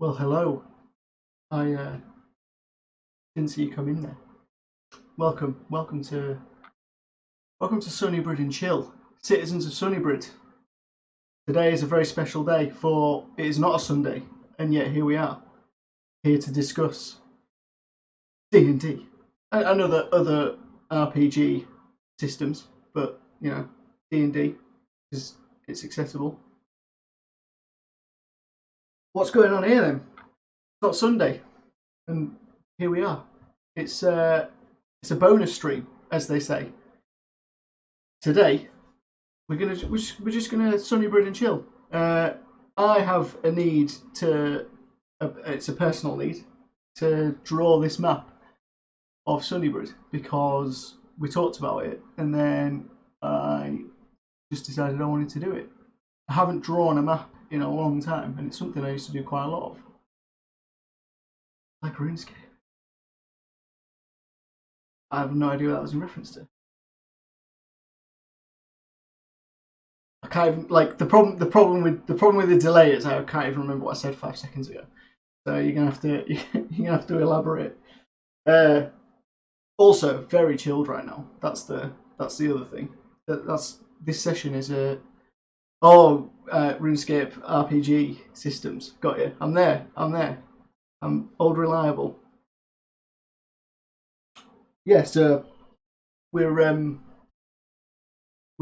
Well, hello. I didn't see you come in there. Welcome to Sunnibrid and Chill, citizens of Sunnibrid. Today is a very special day, for it is not a Sunday, and yet here we are, here to discuss D&D and other RPG systems. But D&D is it's accessible. What's going on here then? It's not Sunday, and here we are. It's a bonus stream, as they say. Today we're just gonna Sunnybrid and chill. I have a need to. It's a personal need to draw this map of Sunnybrid because we talked about it, and then I just decided I wanted to do it. I haven't drawn a map in a long time, and it's something I used to do quite a lot of, like RuneScape. I have no idea what that was in reference to. I can't even, like the problem with the delay is I can't even remember what I said 5 seconds ago. So you're gonna have to elaborate. Also, very chilled right now. That's the other thing. This session is a RuneScape RPG systems. Got you. I'm there. I'm old reliable. Yeah. So we're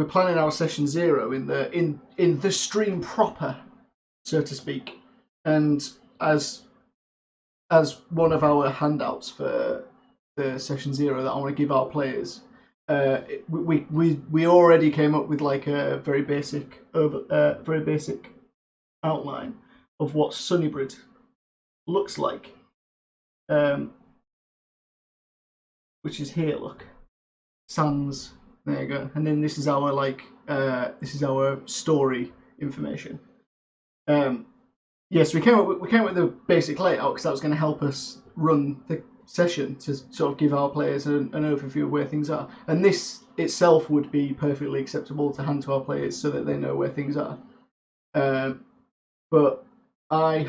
planning our session 0 in the stream proper, so to speak, and as one of our handouts for the session 0 that I want to give our players, we already came up with like a very basic outline of what Sunnybrid looks like, which is here. Look, sans. There you go. And then this is our story information. Yes, we came up with the basic layout because that was going to help us run the session to sort of give our players an overview of where things are. And this itself would be perfectly acceptable to hand to our players so that they know where things are. But I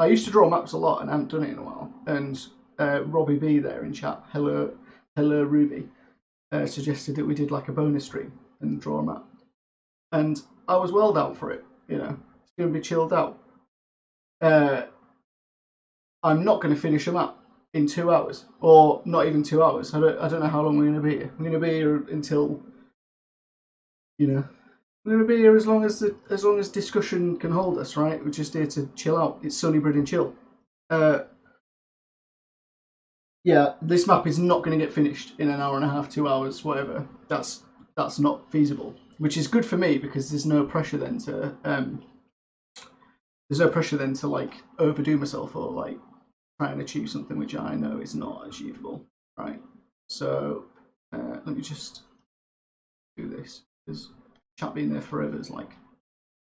used to draw maps a lot and I haven't done it in a while. And Robbie B there in chat, hello Ruby, suggested that we did like a bonus stream and draw a map, and I was well down for it. It's going to be chilled out. I'm not going to finish a map in 2 hours, or not even 2 hours. I don't know how long we're going to be here. We're going to be here until we're going to be here as long as discussion can hold us. Right? We're just here to chill out. It's Sunnybrid and chill. Yeah, this map is not going to get finished in an hour and a half, 2 hours, whatever. That's not feasible, which is good for me because there's no pressure then to like overdo myself or like try and achieve something which I know is not achievable, right? So let me just do this because chat being there forever is like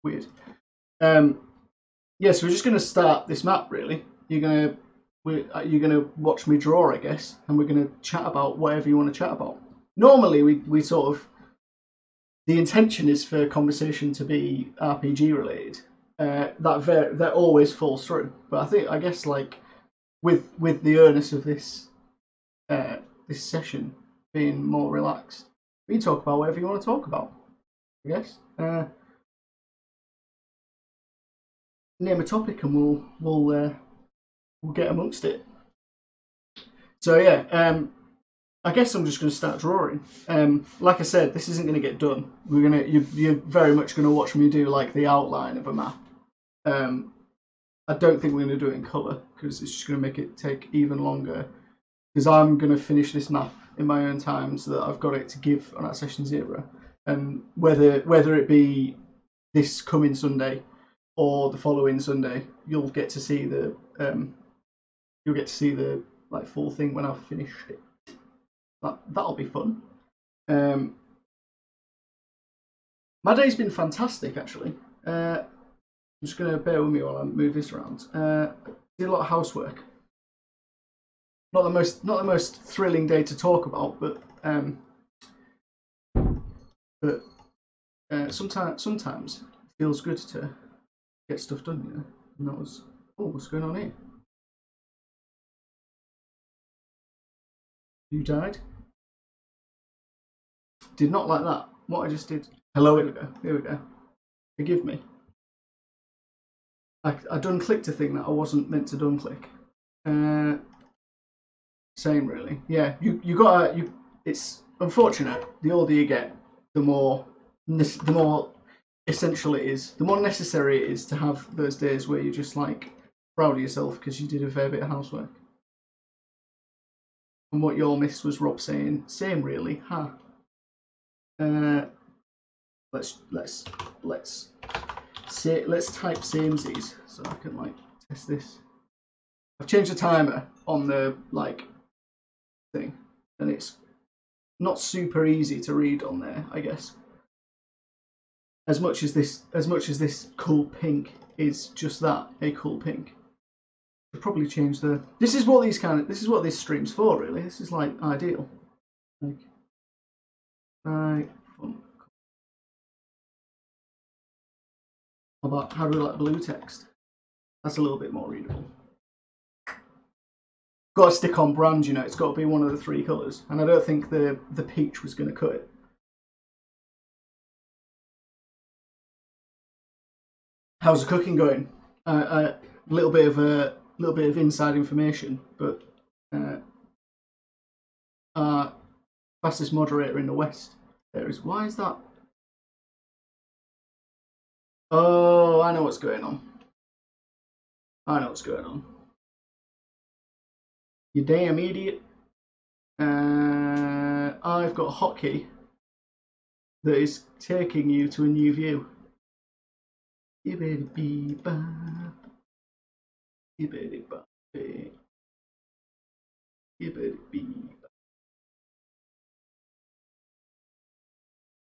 weird. So we're just going to start this map. Really, you're gonna watch me draw, I guess, and we're gonna chat about whatever you want to chat about. Normally, we sort of, the intention is for conversation to be RPG related. That always falls through, but I guess like with the earnest of this session being more relaxed, we can talk about whatever you want to talk about. I guess name a topic and we'll get amongst it. So yeah, I guess I'm just going to start drawing. Like I said, this isn't going to get done. You're very much going to watch me do like the outline of a map. I don't think we're going to do it in colour because it's just going to make it take even longer. Because I'm going to finish this map in my own time so that I've got it to give on our session 0. And whether it be this coming Sunday or the following Sunday, you'll get to see the like full thing when I've finished it. That'll be fun. My day's been fantastic, actually. I'm just going to bear with me while I move this around. Did a lot of housework. Not the most thrilling day to talk about, but sometimes it feels good to get stuff done, And that was Oh, what's going on here? You died? Did not like that. What I just did. Hello, here we go. Here we go. Forgive me. I done clicked a thing that I wasn't meant to done click. Same really. Yeah, you gotta. It's unfortunate. The older you get, the more essential it is. The more necessary it is to have those days where you're just like proud of yourself because you did a fair bit of housework. And what you'll miss was Rob saying, "Same really, huh?" Let's type samesies so I can like test this. I've changed the timer on the like thing, and it's not super easy to read on there, I guess. As much as this cool pink is just that, a cool pink. I'll probably change the. This is what this stream's for, really. This is like ideal. Like, right, fun. How do we like blue text? That's a little bit more readable. Got to stick on brand, you know. It's got to be one of the 3 colours, and I don't think the peach was going to cut it. How's the cooking going? A little bit of inside information, but our fastest moderator in the West there is. Why is that? Oh, I know what's going on. You damn idiot. I've got a hotkey that is taking you to a new view.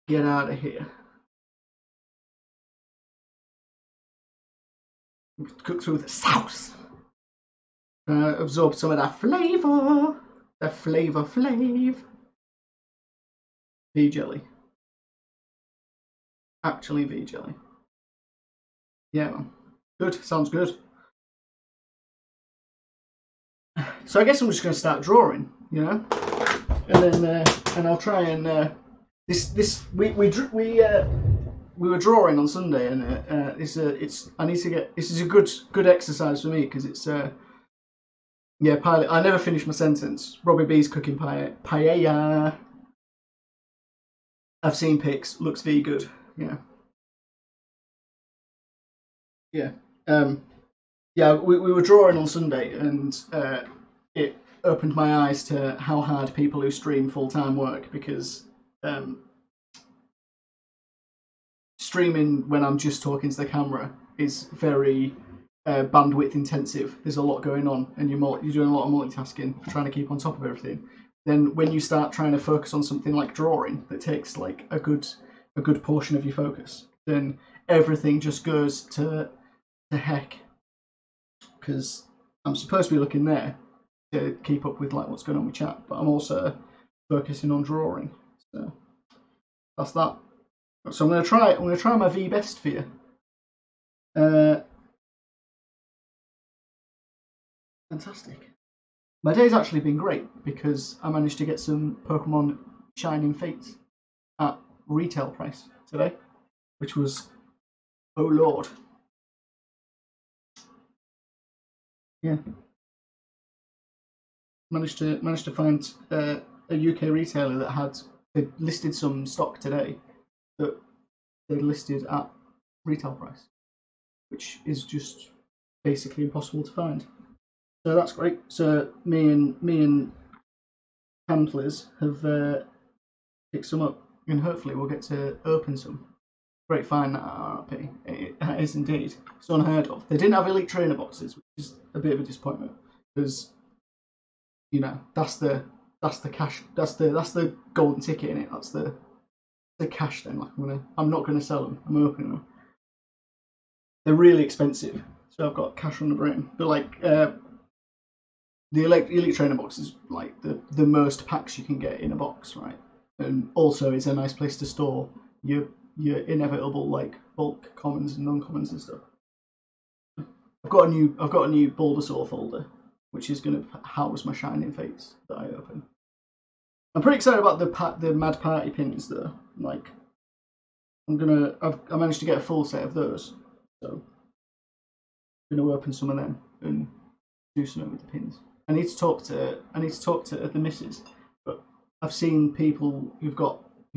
Get out of here. Cook through the sauce. Absorb some of that flavour. The flavour flav. V jelly. Actually V jelly. Yeah, man. Good. Sounds good. So I guess I'm just going to start drawing, you know, and then I'll try and we were drawing on Sunday, and I need to get. This is a good exercise for me because it's yeah, pilot. I never finished my sentence. Robbie B's cooking paella. I've seen pics. Looks very good. Yeah. Yeah. Yeah. We were drawing on Sunday, and it opened my eyes to how hard people who stream full-time work, because streaming when I'm just talking to the camera is very bandwidth intensive. There's a lot going on, and you're doing a lot of multitasking, trying to keep on top of everything. Then when you start trying to focus on something like drawing that takes like a good portion of your focus, then everything just goes to heck. Because I'm supposed to be looking there to keep up with like what's going on with chat, but I'm also focusing on drawing. So that's that. So I'm gonna try my V best for you. Fantastic. My day's actually been great because I managed to get some Pokemon Shining Fates at retail price today, which was, oh lord. Yeah. Managed to find a UK retailer that they listed some stock today that they listed at retail price, which is just basically impossible to find. So that's great. So me and Handlers have picked some up, and hopefully we'll get to open some. Great find that at RP. It is indeed. It's unheard of. They didn't have elite trainer boxes, which is a bit of a disappointment, because you know that's the cash. That's the golden ticket in it. That's the cash. Then like I'm not gonna sell them. I'm opening them. They're really expensive, so I've got cash on the brain. But like the elite trainer box is like the most packs you can get in a box, right? And also it's a nice place to store your inevitable like bulk commons and non-commons and stuff. I've got a new Bulbasaur folder, which is going to house my Shining Fates that I open. I'm pretty excited about the Mad Party pins though. Like, I managed to get a full set of those, so I'm going to open some of them and do something with the pins. I need to talk to the missus, but I've seen people who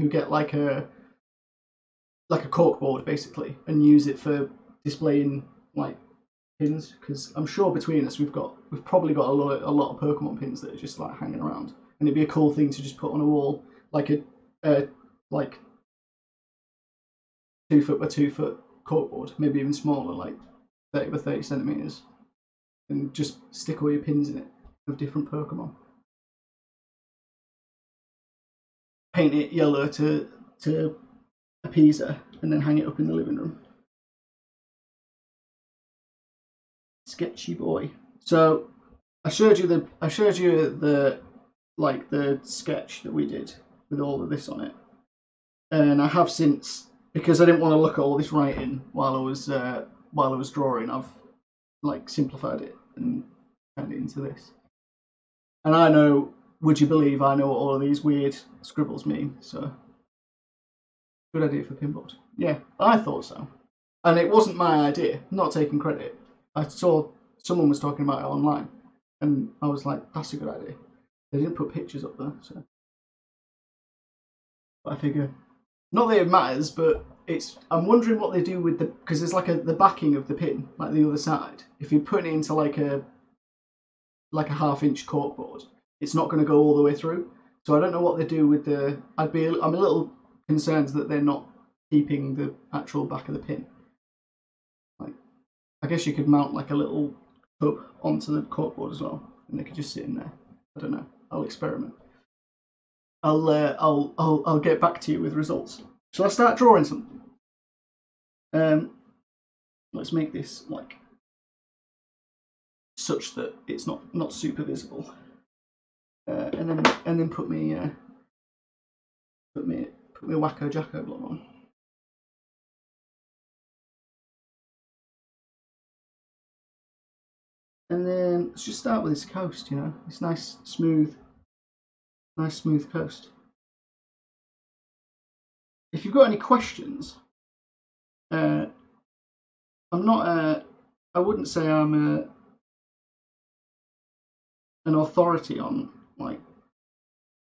get like a corkboard basically and use it for displaying like pins, because I'm sure between us we've probably got a lot of Pokemon pins that are just like hanging around, and it'd be a cool thing to just put on a wall, like a like 2 foot by 2 foot corkboard, maybe even smaller, like 30 by 30 centimeters, and just stick all your pins in it of different Pokemon. Paint it yellow to appease her, and then hang it up in the living room. Sketchy boy. So I showed you the sketch that we did with all of this on it, and I have since, because I didn't want to look at all this writing while I was drawing, I've like simplified it and turned it into this. And I know, would you believe, I know what all of these weird scribbles mean. So good idea for pinboard. Yeah, I thought so, and it wasn't my idea. I'm not taking credit. I saw someone was talking about it online, and I was like, that's a good idea. They didn't put pictures up there, so. But I figure, not that it matters, but I'm wondering what they do with because there's like the backing of the pin, like the other side. If you put it into like a 1/2-inch corkboard, it's not going to go all the way through. So I don't know what they do with I'm a little concerned that they're not keeping the actual back of the pin. Like, I guess you could mount like a little hub onto the corkboard as well, and they could just sit in there. I don't know. I'll experiment. I'll get back to you with results. Shall I start drawing something? Let's make this like such that it's not super visible, and then put me Wacko Jacko block on. And then let's just start with this coast, this nice smooth coast. If you've got any questions, I wouldn't say I'm an authority on like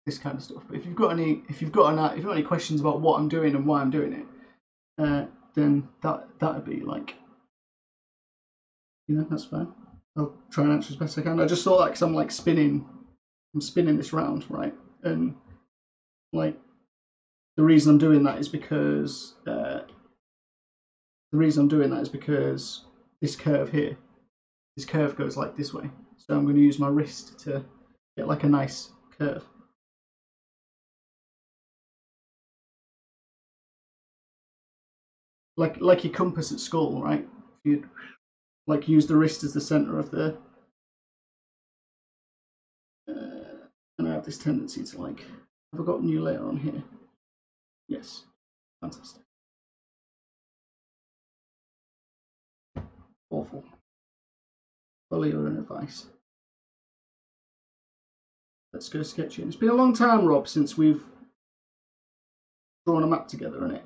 this kind of stuff. But if you've got any questions about what I'm doing and why I'm doing it, then that'd be like, that's fine. I'll try and answer as best I can. I just thought that because I'm spinning this round, right? And like the reason I'm doing that is because this curve here, this curve goes like this way. So I'm going to use my wrist to get like a nice curve. Like your compass at school, right? You'd like use the wrist as the center of the and I have this tendency to like, have I got a new layer on here? Yes, fantastic. Awful. Follow your own advice. Let's go sketching. It's been a long time, Rob, since we've drawn a map together, innit?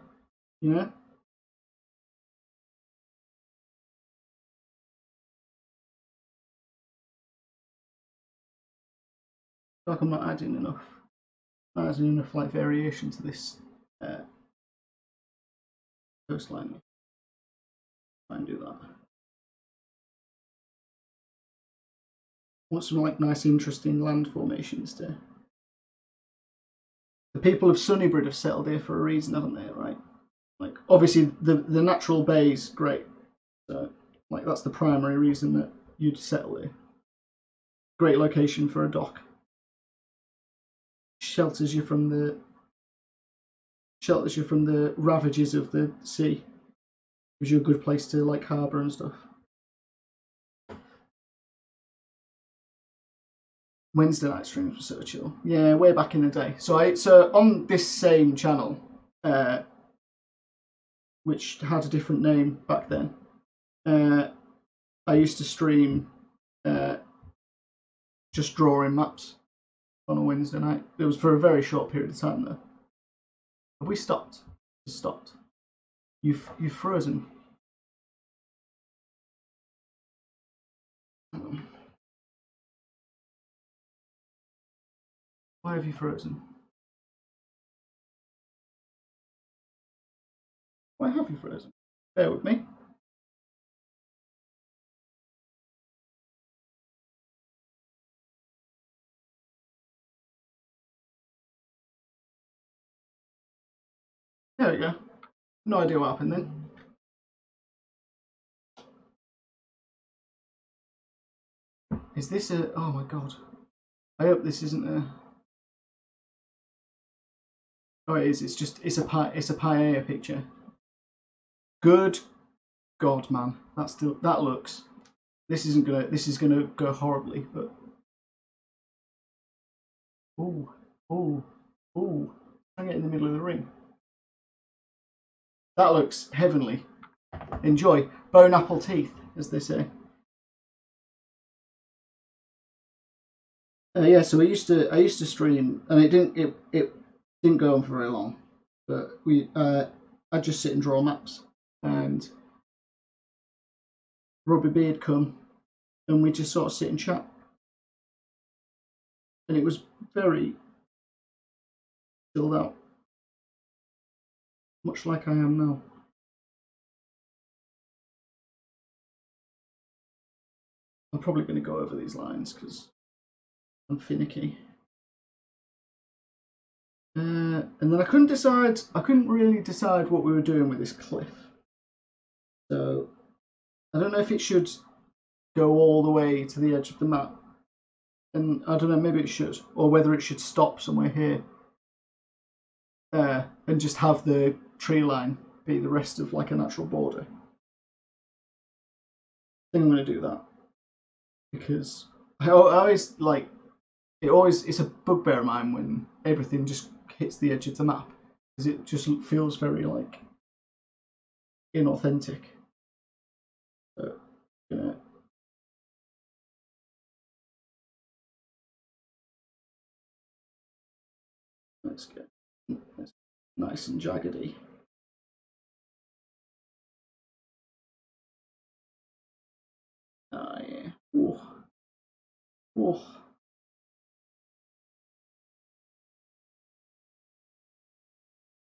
I feel like I'm not adding enough like variation to this coastline. Try and do that. Want some like nice, interesting land formations to. The people of Sunnibrid have settled here for a reason, haven't they? Right? Like, obviously, the natural bay is great. So, like, that's the primary reason that you'd settle here. Great location for a dock. Shelters you from the ravages of the sea. Gives you a good place to like harbour and stuff. Wednesday night streams were so chill. Yeah, way back in the day. So on this same channel, which had a different name back then, I used to stream just drawing maps on a Wednesday night. It was for a very short period of time though. Have we stopped? Stopped. You've frozen. Why have you frozen? Why have you frozen? Bear with me. There we go. No idea what happened then. Is this a... Oh my god. I hope this isn't a... Oh, it is. It's just... It's a Paella picture. Good god, man. That's still... That looks... This isn't gonna... This is gonna go horribly, but... Ooh. Ooh. Ooh. Hang it in the middle of the ring. That looks heavenly. Enjoy. Bone apple teeth, as they say. Yeah, so I used to stream, and it didn't go on for very long, but I'd just sit and draw maps, and Robbie Beard come, and we just sort of sit and chat, and it was very chilled out, much like I am now. I'm probably going to go over these lines because I'm finicky. And then I couldn't really decide what we were doing with this cliff. So I don't know if it should go all the way to the edge of the map. And I don't know, maybe it should. Or whether it should stop somewhere here. And just have the tree line be the rest of like a natural border. I think I'm going to do that. Because I always like... It's a bugbear of mine when everything just hits the edge of the map, because it just feels very like inauthentic. So, let's get nice and jaggedy. Ah, yeah. Ooh. Ooh.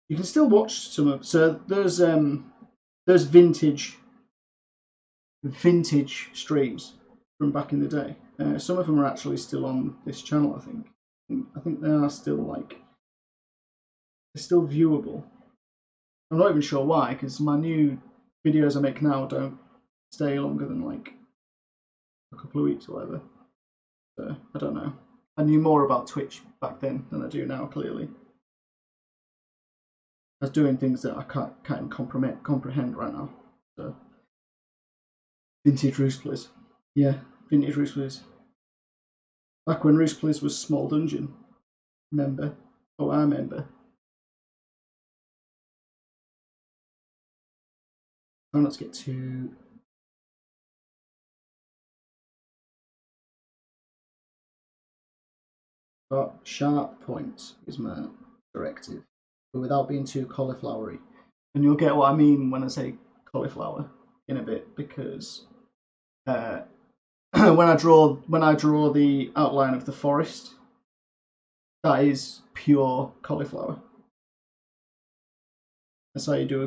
You can still watch some of. So there's vintage streams from back in the day. Some of them are actually still on this channel. I think they are still like they're still viewable. I'm not even sure why, because my new videos I make now don't stay longer than like a couple of weeks or whatever. So I don't know. I knew more about Twitch back then than I do now. Clearly. I was doing things that I can't comprehend right now. So, vintage Roosplers. Yeah, vintage Roosplers. Back when Roosplers was Small Dungeon. Remember? Oh, I remember. Try not to get too... Got sharp points is my directive, but without being too cauliflowery. And you'll get what I mean when I say cauliflower in a bit, because when I draw the outline of the forest, that is pure cauliflower. That's how you do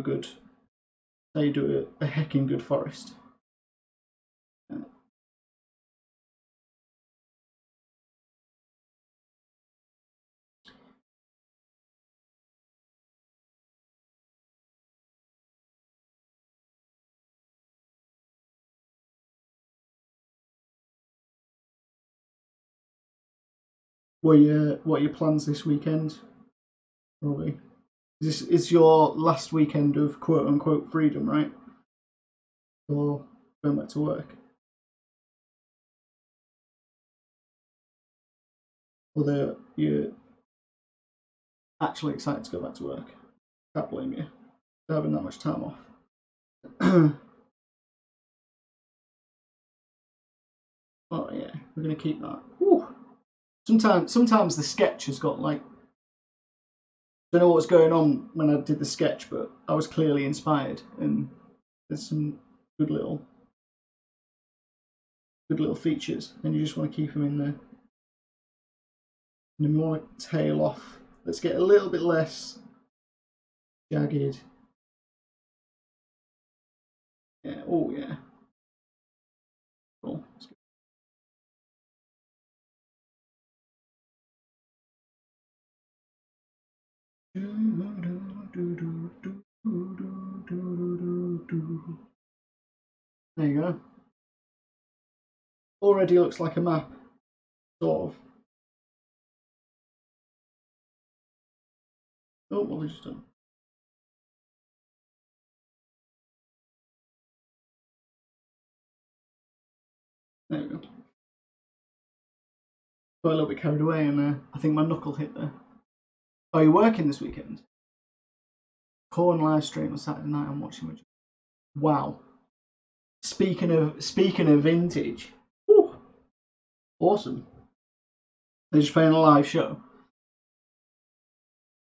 a hecking good forest. What are your plans this weekend, Robbie? This is your last weekend of quote unquote freedom, right? Or going back to work? Although you're actually excited to go back to work. Can't blame you for having that much time off. Oh yeah, we're gonna keep that. Whew. Sometimes the sketch has got like, don't know what's going on when I did the sketch, but I was clearly inspired, and there's some good little features, and you just want to keep them in there. And then we want to tail off. Let's get a little bit less jagged. Yeah. Oh yeah. Cool. There you go. Already looks like a map, sort of. Oh, what have we just done? There we go. Got a little bit carried away, and I think my knuckle hit there. Are you working this weekend? Corn live stream on Saturday night. I'm watching with you. Wow. Speaking of vintage, whew, awesome. They're just playing a live show.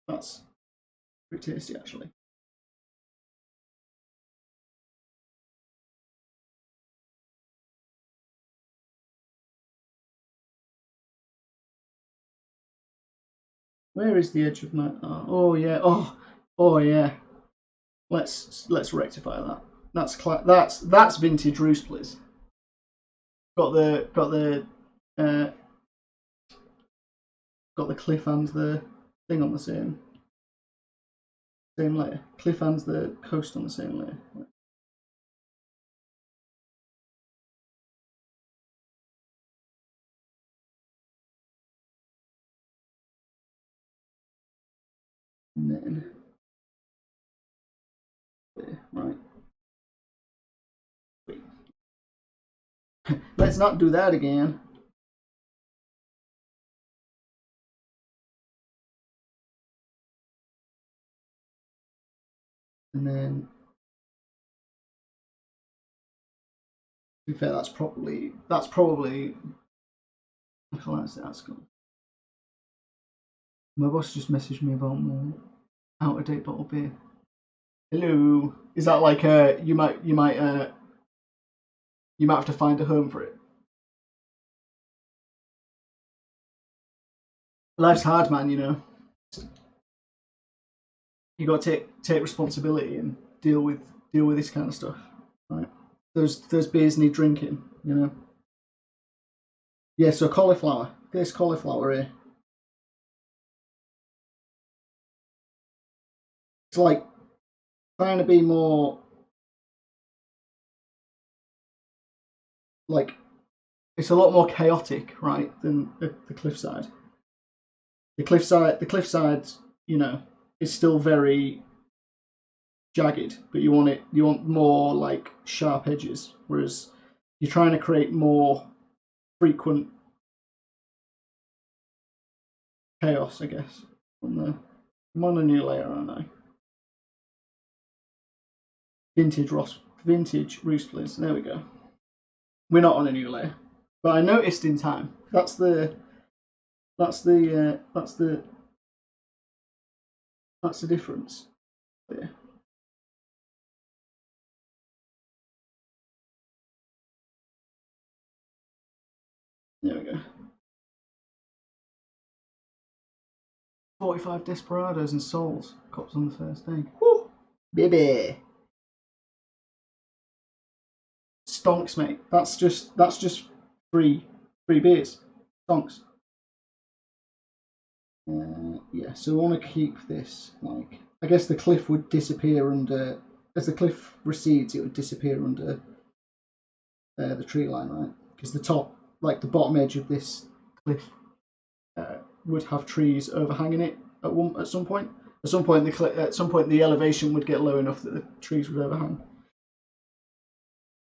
That's pretty tasty, actually. Where is the edge of my? Oh yeah. Oh yeah. Let's rectify that. That's vintage roost, please. Got the cliff and the thing on the same layer. Cliff and the coast on the same layer. And then there, right. Wait. Let's not do that again. And then, to be fair, that's probably that's good. My boss just messaged me about more out of date bottle beer. Hello, is that like you might have to find a home for it? Life's hard, man. You know, you got to take responsibility and deal with this kind of stuff, right? Those beers need drinking, you know. Yeah, so cauliflower. This cauliflower here. It's like trying to be more like, it's a lot more chaotic, right, than the cliffside. The cliffside, you know, is still very jagged, but you want more like sharp edges, whereas you're trying to create more frequent chaos, I guess. I'm on a new layer, aren't I? Vintage roost, please. There we go. We're not on a new layer, but I noticed in time. That's the difference. Yeah. There we go. 45 desperados and souls. Cops on the first day. Woo! Baby. Stonks, mate. That's just free beers. Stonks. Yeah, so we want to keep this, like, I guess the cliff would disappear under, as the cliff recedes, it would disappear under the tree line, right? Because the top, like the bottom edge of this cliff would have trees overhanging it at some point. At some point, the elevation would get low enough that the trees would overhang.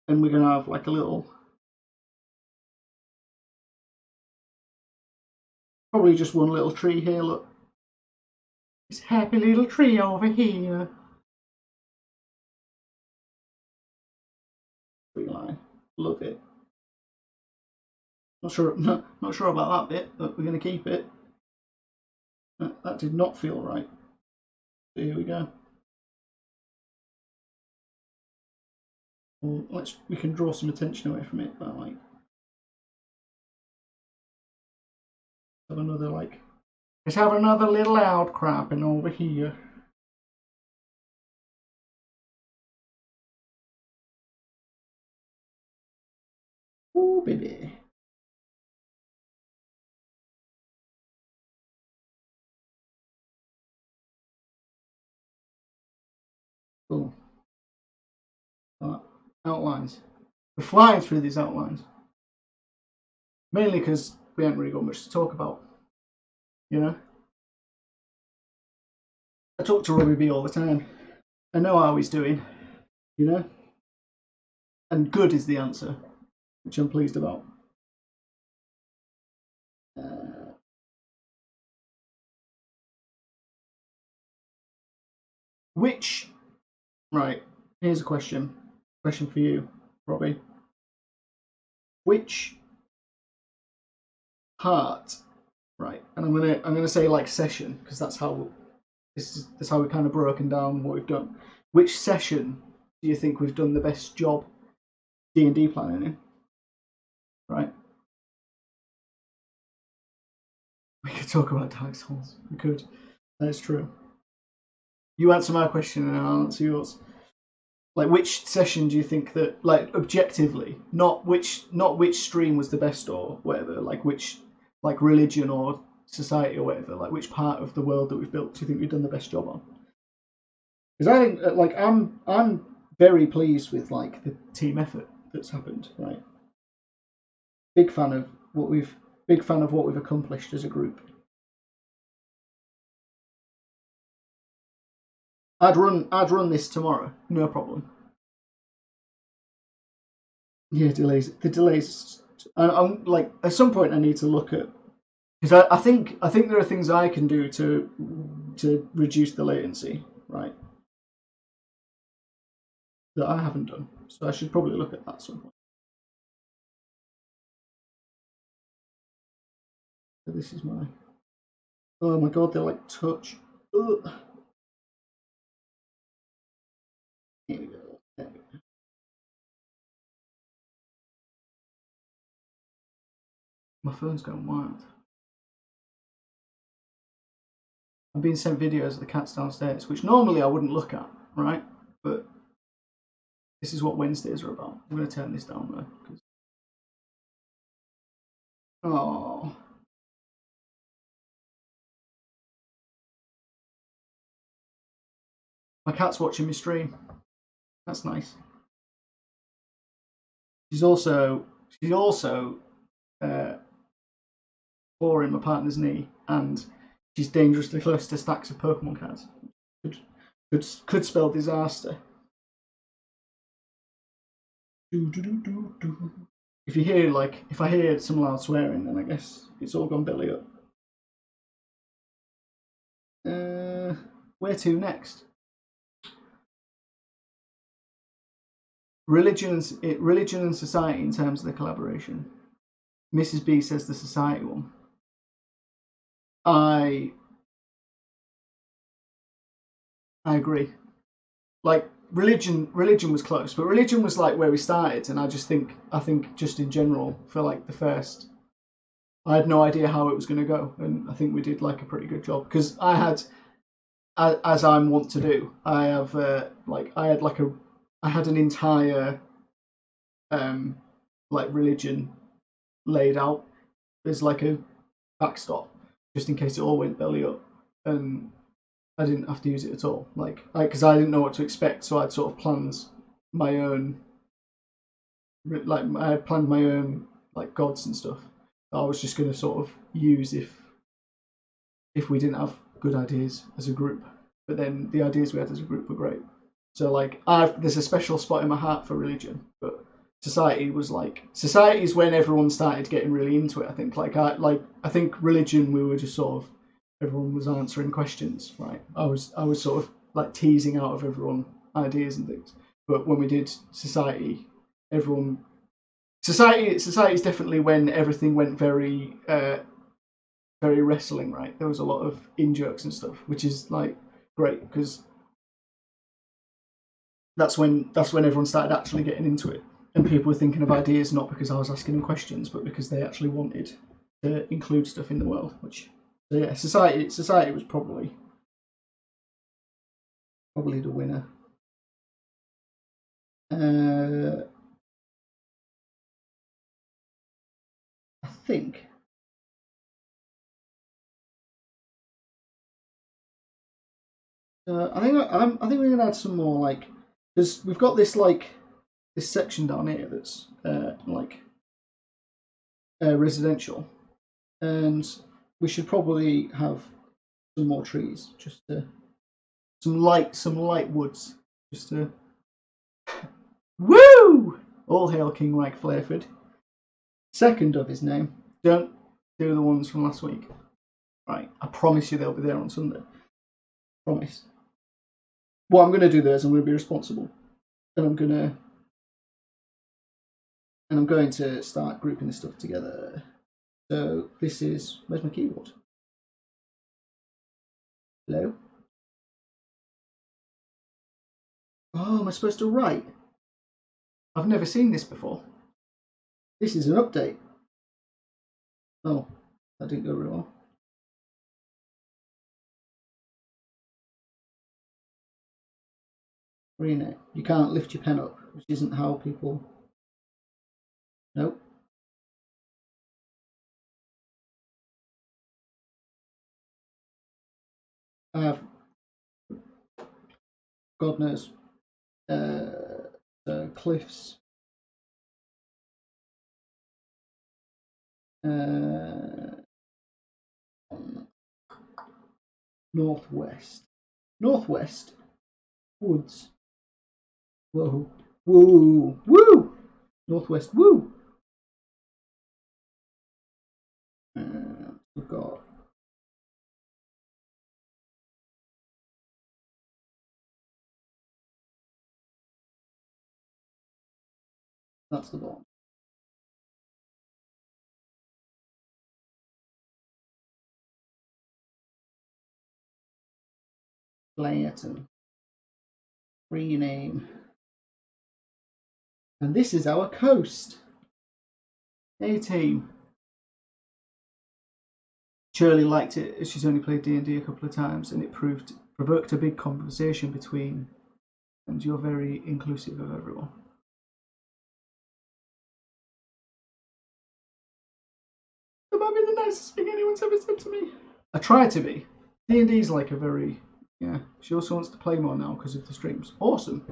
And we're going to have like a little, probably just one little tree here, look. This happy little tree over here. Tree line. Love it. Not sure. Not sure about that bit, but we're going to keep it. That did not feel right. So here we go. Well, we can draw some attention away from it by like have another like. Let's have another little outcropping over here. Ooh, baby. Cool. Outlines. We're flying through these outlines. Mainly because we haven't really got much to talk about. You know? I talk to Robbie B all the time. I know how he's doing. You know? And good is the answer, which I'm pleased about. Right, here's a question for you, Robbie. Which part, right, and I'm gonna say like session, because that's how we've kind of broken down what we've done. Which session do you think we've done the best job D&D planning in? Right. We could talk about Dark Souls. We could. That's true. You answer my question and I'll answer yours. Like, which session do you think that, like, objectively, not which stream was the best or whatever, like which, like religion or society or whatever, like which part of the world that we've built do you think we've done the best job on? Because I think, like, I'm very pleased with like the team effort that's happened. Right. Big fan of what we've accomplished as a group. I'd run this tomorrow, no problem. Yeah, delays. The delays. I'm like, at some point I need to look at, because I think there are things I can do to reduce the latency, right? That I haven't done, so I should probably look at that at some point. So this is my. Oh my god, they're like touch. Ugh. Here we go. There we go. My phone's going wild. I'm being sent videos of the cats downstairs, which normally I wouldn't look at, right? But this is what Wednesdays are about. I'm going to turn this down though. Oh. My cat's watching me stream. That's nice. She's also clawing my partner's knee, and she's dangerously close to stacks of Pokemon cards. Could spell disaster. If you hear if I hear some loud swearing, then I guess it's all gone belly up. Where to next? Religion and society in terms of the collaboration. Mrs. B says the society one. I agree. Like religion was close, but religion was like where we started, and I think just in general for like the first, I had no idea how it was going to go, and I think we did like a pretty good job because I had, as I'm wont to do, I have I had an entire like religion laid out as like a backstop just in case it all went belly up, and I didn't have to use it at all. Because I didn't know what to expect, so I'd sort of planned my own, I had planned my own like gods and stuff. I was just going to sort of use if we didn't have good ideas as a group. But then the ideas we had as a group were great. So like there's a special spot in my heart for religion, but society is when everyone started getting really into it. I think I think religion, we were just sort of, everyone was answering questions, right? I was sort of like teasing out of everyone ideas and things. But when we did society, everyone Society is definitely when everything went very very wrestling, right? There was a lot of in jokes and stuff, which is like great because that's when everyone started actually getting into it, and people were thinking of ideas not because I was asking them questions, but because they actually wanted to include stuff in the world. Which, so yeah, society was probably the winner. I think. I think we're gonna add some more, like, because we've got this this section down here that's residential, and we should probably have some more trees, just to some light woods, just to woo! All hail King Reich Flayford. Second of his name. Don't do the ones from last week. Right, I promise you they'll be there on Sunday. Promise. What I'm going to do there is I'm going to be responsible, and I'm going to start grouping this stuff together. So this is, where's my keyboard? Hello? Oh, am I supposed to write? I've never seen this before. This is an update. Oh, that didn't go very well. Rename. You can't lift your pen up, which isn't how people. Nope. I have, God knows, cliffs. Northwest. Woods. Whoa. Woo. Woo. Northwest. Woo. We've got. That's the bottom. Clayton. Rename. And this is our coast. Hey team. Shirley liked it as she's only played D&D a couple of times, and it provoked a big conversation between, and you're very inclusive of everyone. That might be the nicest thing anyone's ever said to me. I try to be. D&D's like a very, yeah. She also wants to play more now because of the streams. Awesome.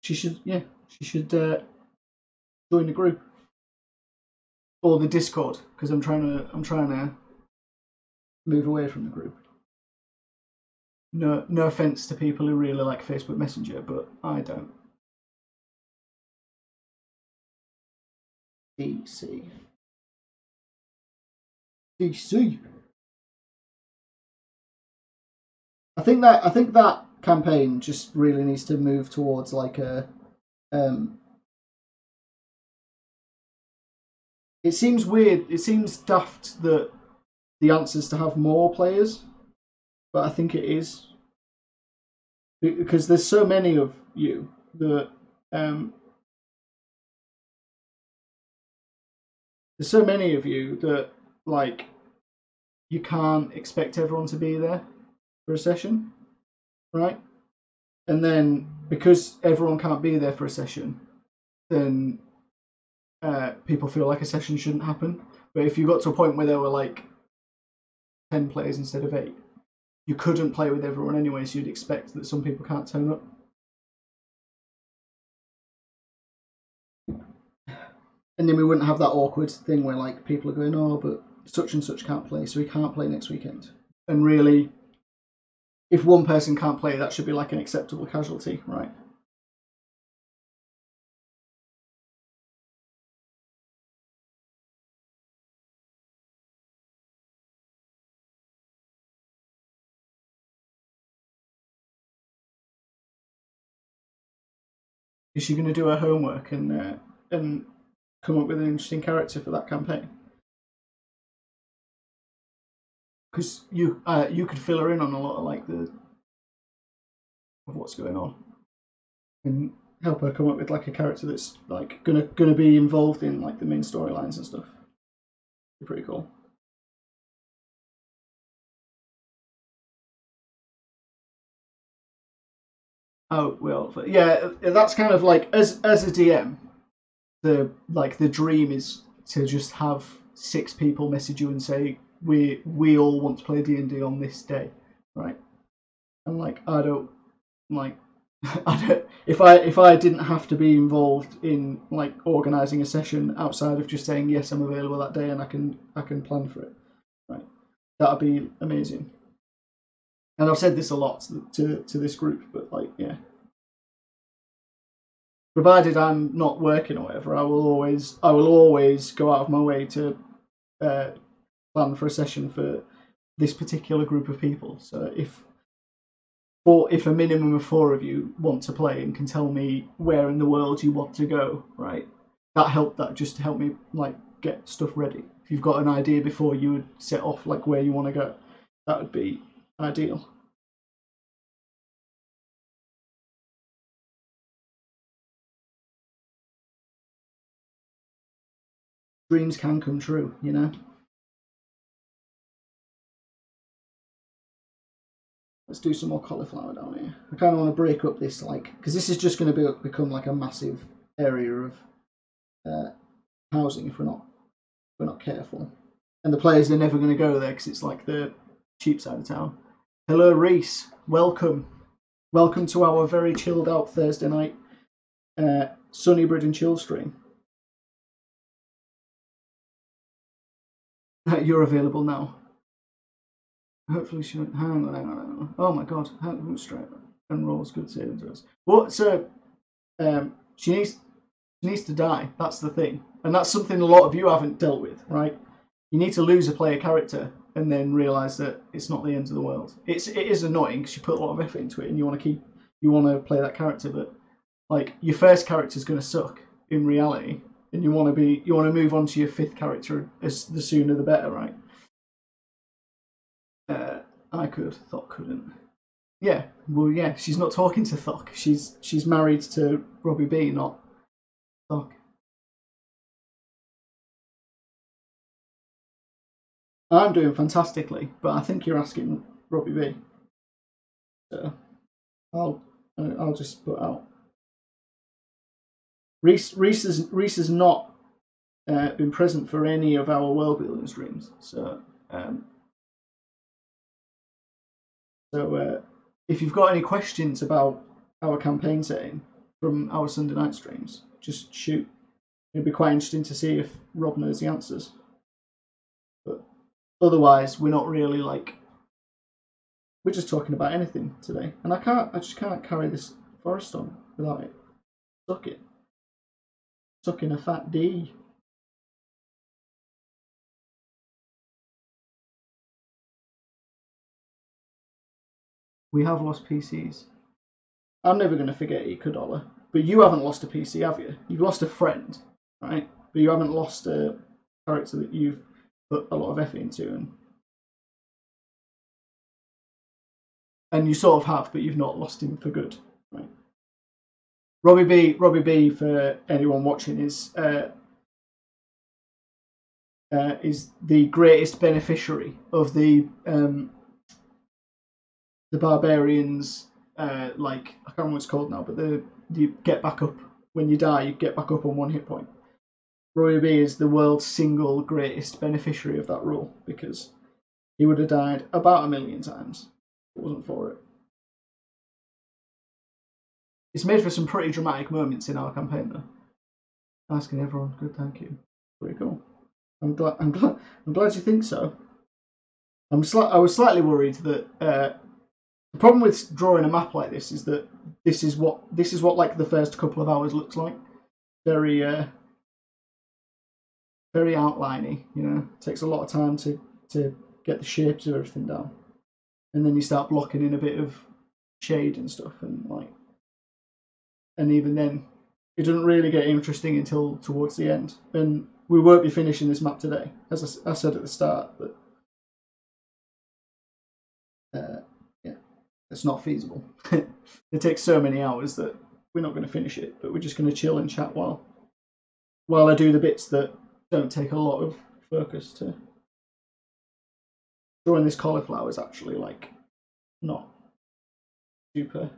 She should join the group or the Discord, because I'm trying to move away from the group. No offense to people who really like Facebook Messenger, but I don't. DC. I think that campaign just really needs to move towards like a. It seems weird. It seems daft that the answer is to have more players, but I think it is because there's so many of you that there's so many of you that like you can't expect everyone to be there for a session, right? And then because everyone can't be there for a session, then people feel like a session shouldn't happen. But if you got to a point where there were like 10 players instead of 8, you couldn't play with everyone anyway, so you'd expect that some people can't turn up. And then we wouldn't have that awkward thing where like people are going, oh, but such and such can't play, so we can't play next weekend. And really, if one person can't play, that should be like an acceptable casualty, right? Is she going to do her homework and come up with an interesting character for that campaign. Because you could fill her in on a lot of like of what's going on, and help her come up with like a character that's like gonna be involved in like the main storylines and stuff. Be pretty cool. Oh well, yeah, that's kind of like as a DM, the dream is to just have 6 people message you and say we all want to play D&D on this day, right? And like I don't if I didn't have to be involved in like organising a session outside of just saying yes I'm available that day and I can plan for it, right? That'd be amazing. And I've said this a lot to this group, but like yeah, provided I'm not working or whatever, I will always go out of my way to plan for a session for this particular group of people. So if a minimum of 4 of you want to play and can tell me where in the world you want to go, right? That just help me like get stuff ready. If you've got an idea before you would set off like where you want to go, that would be ideal. Dreams can come true, you know. Let's do some more cauliflower down here. I kind of want to break up this, like, because this is just going to become like a massive area of housing if we're not careful. And the players are never going to go there because it's like the cheap side of town. Hello, Reese. Welcome to our very chilled out Thursday night Sunnibrid and chill stream. You're available now. Hopefully she won't. Hang on. Oh my god. Straight and rolls good saving throws. What? So she needs to die. That's the thing. And that's something a lot of you haven't dealt with, right? You need to lose a player character and then realise that it's not the end of the world. It is annoying because you put a lot of effort into it and you want to play that character, but like your first character is going to suck in reality, and you want to move on to your 5th character the sooner the better, right? I could. Thok couldn't. Yeah, well, yeah. She's not talking to Thok. She's married to Robbie B, not Thok. I'm doing fantastically, but I think you're asking Robbie B. So I'll just put out. Reese has not been present for any of our world building streams, so. So if you've got any questions about our campaign setting from our Sunday night streams, just shoot. It'd be quite interesting to see if Rob knows the answers. But otherwise, we're not really like. We're just talking about anything today, and I just can't carry this forest on without it. Sucking a fat D. We have lost PCs. I'm never going to forget Ikudola. But you haven't lost a PC, have you? You've lost a friend, right? But you haven't lost a character that you've put a lot of effort into. And you sort of have, but you've not lost him for good, right? Robbie B, for anyone watching, is the greatest beneficiary of the barbarians, like I can't remember what it's called now, but you get back up when you die. You get back up on 1 hit point. Roy B is the world's single greatest beneficiary of that rule because he would have died about 1 million times if it wasn't for it. It's made for some pretty dramatic moments in our campaign, though. Asking everyone, good, thank you. Pretty cool. I'm glad you think so. I was slightly worried that. The problem with drawing a map like this is that this is what like the first couple of hours looks like. Very very outliney, you know. It takes a lot of time to get the shapes of everything down, and then you start blocking in a bit of shade and stuff, and even then it doesn't really get interesting until towards the end, and we won't be finishing this map today, as I said at the start. But yeah, it's not feasible. It takes so many hours that we're not going to finish it. But we're just going to chill and chat while I do the bits that don't take a lot of focus. To drawing this cauliflower is actually like not super.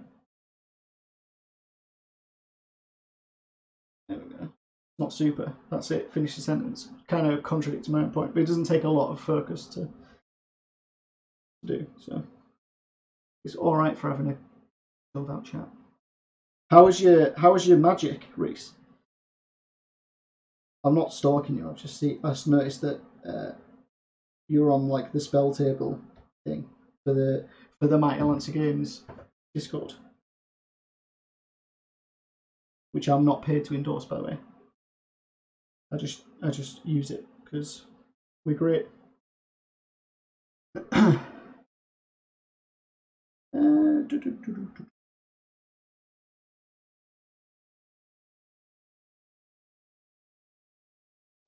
There we go. Not super. That's it. Finish the sentence. Kind of contradicts my own point, but it doesn't take a lot of focus to do. So it's all right for having a filled out chat. How was your magic, Reese? I'm not stalking you. I just noticed that you're on like the spell table thing for the Mighty Lancer Games Discord, which I'm not paid to endorse, by the way. I just use it because we're great.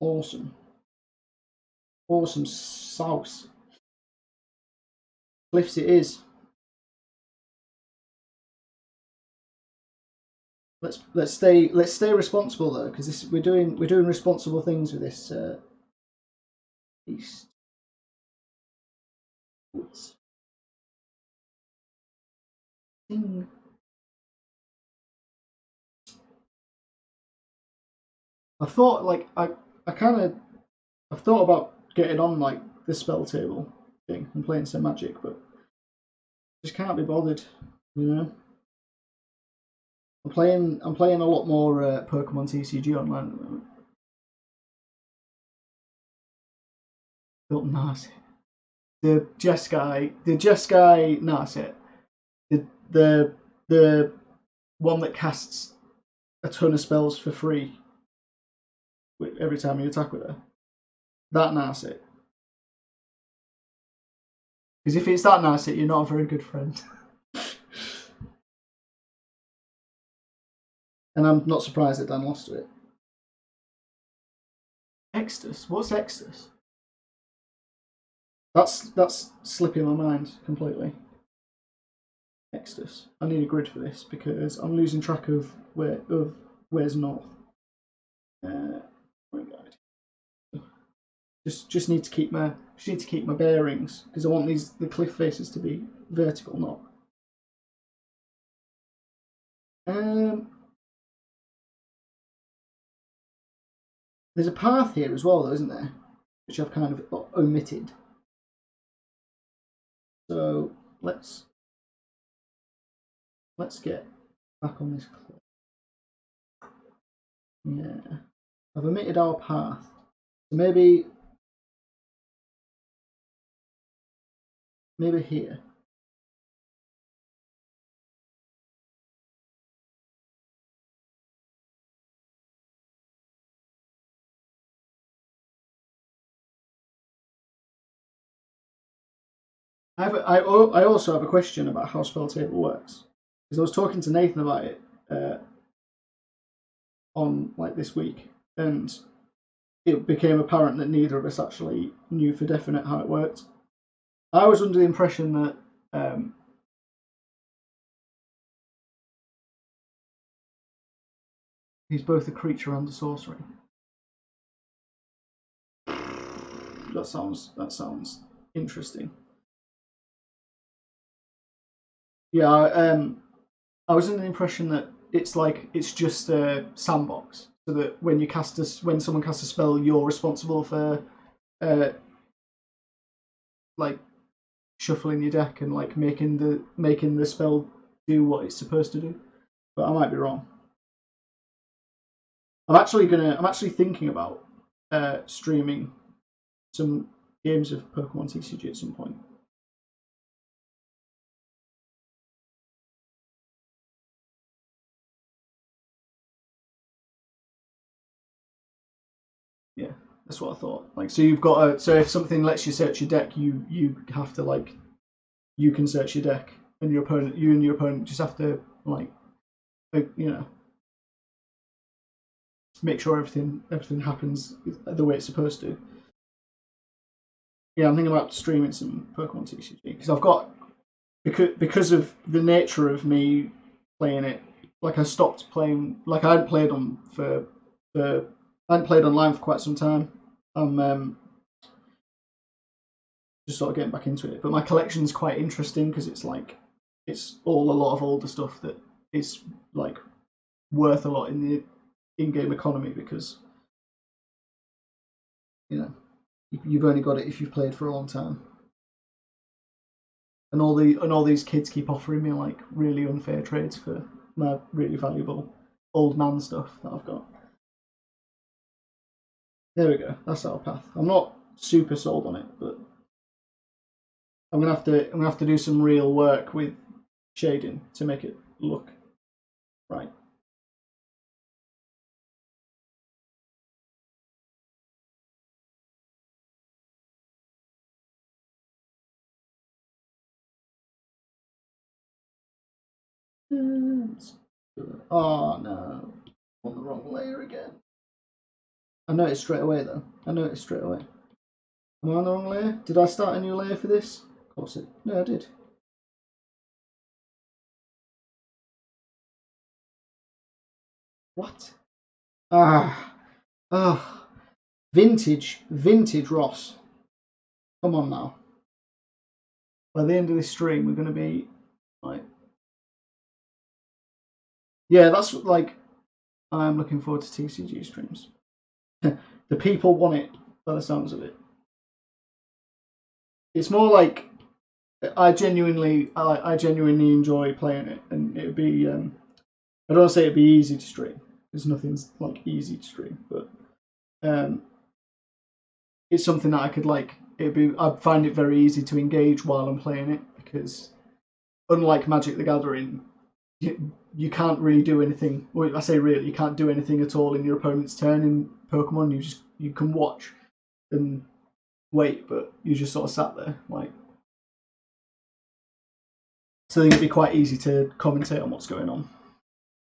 Awesome sauce. Cliffs it is. Let's stay responsible though, because we're doing responsible things with this East Woods thing. I've thought about getting on like the spell table thing and playing some Magic, but just can't be bothered, you know. I'm playing a lot more Pokemon TCG online at the moment. Built Narset. The Jeskai Narset. The one that casts a ton of spells for free every time you attack with her. That Narset. Because if it's that Narset, you're not a very good friend. And I'm not surprised that Dan lost to it. Extus? What's Extus? That's slipping my mind completely. Extus. I need a grid for this because I'm losing track of where's north. Just need to keep my bearings because I want the cliff faces to be vertical, not. There's a path here as well, though, isn't there? Which I've kind of omitted. So let's get back on this cliff. Yeah, I've omitted our path. So maybe here. I also have a question about how spell table works because I was talking to Nathan about it on like this week, and it became apparent that neither of us actually knew for definite how it worked. I was under the impression that he's both a creature and a sorcery. That sounds interesting. Yeah, I was under the impression that it's just a sandbox, so that when someone casts a spell, you're responsible for like shuffling your deck and like making the spell do what it's supposed to do. But I might be wrong. I'm actually thinking about streaming some games of Pokemon TCG at some point. Yeah, that's what I thought. Like, so you've got so if something lets you search your deck, you have to like you can search your deck, and you and your opponent just have to like you know. make sure everything happens the way it's supposed to. Yeah, I'm thinking about streaming some Pokemon TCG because I've got because of the nature of me playing it. Like I stopped playing. Like I hadn't played on I hadn't played online for quite some time. I'm just sort of getting back into it. But my collection's quite interesting because it's all a lot of older stuff that is like worth a lot in the in-game economy because you've only got it if you've played for a long time. And all these kids keep offering me like really unfair trades for my really valuable old man stuff that I've got. There we go. That's our path. I'm not super sold on it, but I'm gonna have to do some real work with shading to make it look right. Oh no, on the wrong layer again. I noticed straight away though. Am I on the wrong layer? Did I start a new layer for this? Of course it. No, I did. What? Vintage Ross. Come on now. By the end of this stream, we're going to be like, yeah, that's like, I'm looking forward to TCG streams. The people want it by the sounds of it. It's more like I genuinely enjoy playing it, and it'd be I don't want to say it'd be easy to stream. There's nothing's like easy to stream, but it's something that I could like. I'd find it very easy to engage while I'm playing it because unlike Magic the Gathering, you can't really do anything. Well, I say really, you can't do anything at all in your opponent's turn in Pokemon. You can watch and wait, but you just sort of sat there like. So I think it'd be quite easy to commentate on what's going on.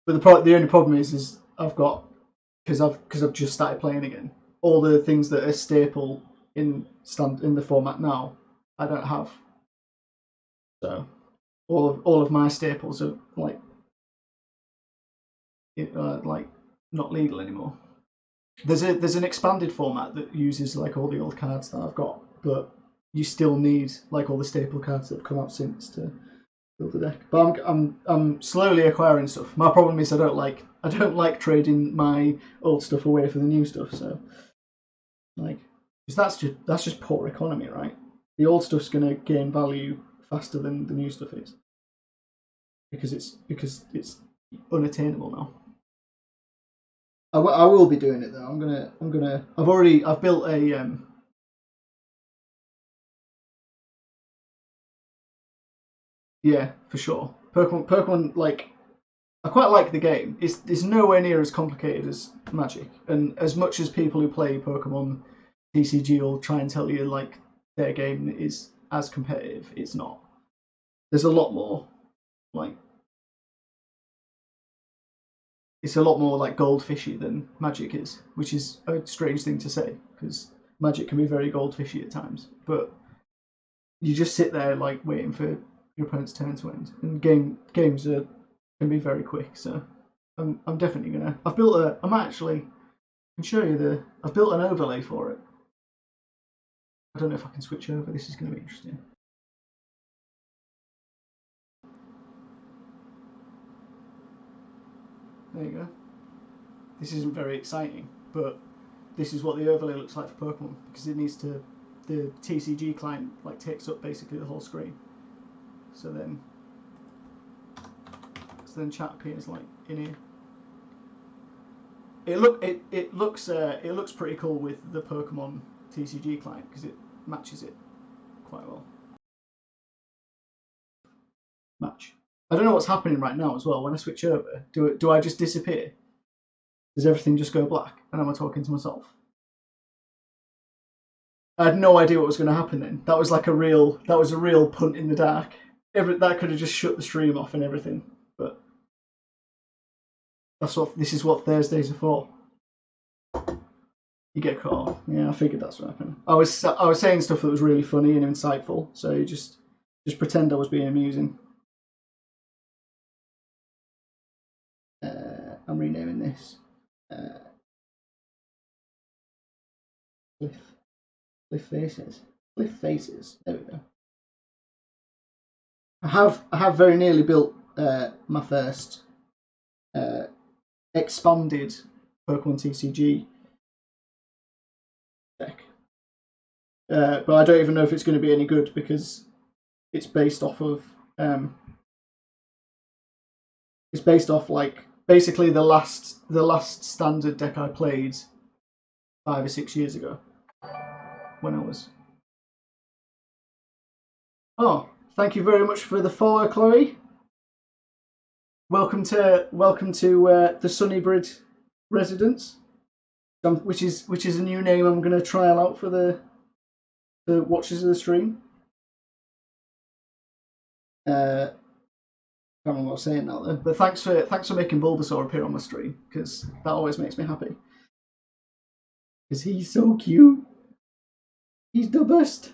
But the only problem is I've got because I've just started playing again. All the things that are staple in the format now, I don't have. So all of my staples are like not legal anymore. There's an expanded format that uses like all the old cards that I've got, but you still need like all the staple cards that have come out since to build the deck. But I'm slowly acquiring stuff. My problem is I don't like trading my old stuff away for the new stuff. So like, because that's just poor economy, right? The old stuff's gonna gain value faster than the new stuff is because it's unattainable now. I will be doing it though. I've built a yeah, for sure. Pokemon like I quite like the game. It's nowhere near as complicated as Magic, and as much as people who play Pokemon TCG will try and tell you like their game is as competitive, it's not. There's a lot more like it's a lot more like goldfishy than Magic is, which is a strange thing to say because Magic can be very goldfishy at times. But you just sit there like waiting for your opponent's turn to end, and games can be very quick. So I'm definitely gonna. I've built a. I'm actually. I can show you I've built an overlay for it. I don't know if I can switch over. This is going to be interesting. There you go. This isn't very exciting, but this is what the overlay looks like for Pokemon because it needs to. The TCG client like takes up basically the whole screen. So then chat appears like in here. It looks pretty cool with the Pokemon TCG client because it matches it quite well. Match. I don't know what's happening right now as well. When I switch over, do I just disappear? Does everything just go black? And am I talking to myself? I had no idea what was going to happen then. That was a real punt in the dark. That could have just shut the stream off and everything. But this is what Thursdays are for. You get cut off. Yeah, I figured that's what happened. I was saying stuff that was really funny and insightful, so you just pretend I was being amusing. I'm renaming this Cliff Faces. Cliff Faces. There we go. I have very nearly built my first expanded Pokemon TCG deck, but I don't even know if it's going to be any good because it's based off of like basically the last standard deck I played 5 or 6 years ago when I was. Oh, thank you very much for the follow, Chloe. Welcome to the Sunnibrid residence, which is a new name I'm going to trial out for the watchers of the stream. I can't remember what I was saying now though, but thanks for making Bulbasaur appear on my stream because that always makes me happy. Because he's so cute. He's the best.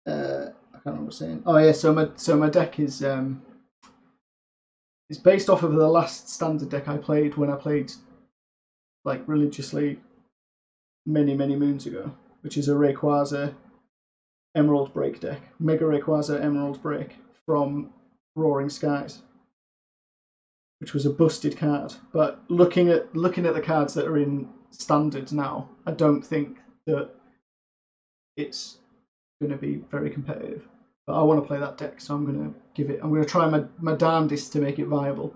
I can't remember what I was saying. Oh yeah, so my deck is based off of the last standard deck I played when I played like religiously many moons ago, which is a Rayquaza Emerald Break deck, Mega Rayquaza Emerald Break from Roaring Skies, which was a busted card. But looking at the cards that are in standard now, I don't think that it's going to be very competitive. But I want to play that deck, so I'm going to try my damnedest to make it viable.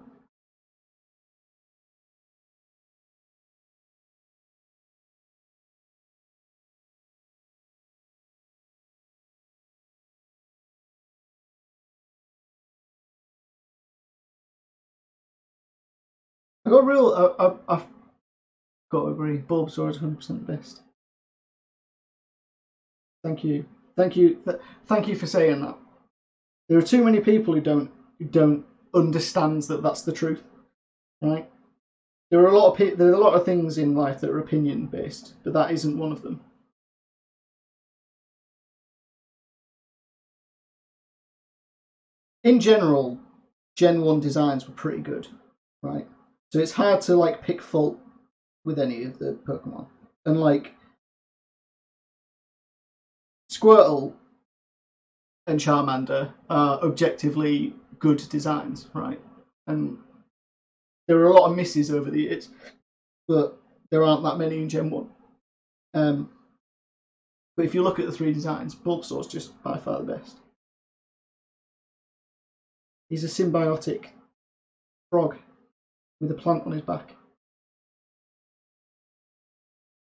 I've got to agree. Bulbasaur is 100% the best. Thank you for saying that. There are too many people who don't understand that that's the truth, right? There are a lot of things in life that are opinion based, but that isn't one of them. In general, Gen 1 designs were pretty good, right? So it's hard to like pick fault with any of the Pokemon. And like Squirtle and Charmander are objectively good designs, right? And there are a lot of misses over the years, but there aren't that many in Gen 1. But if you look at the 3 designs, Bulbasaur's just by far the best. He's a symbiotic frog with a plant on his back.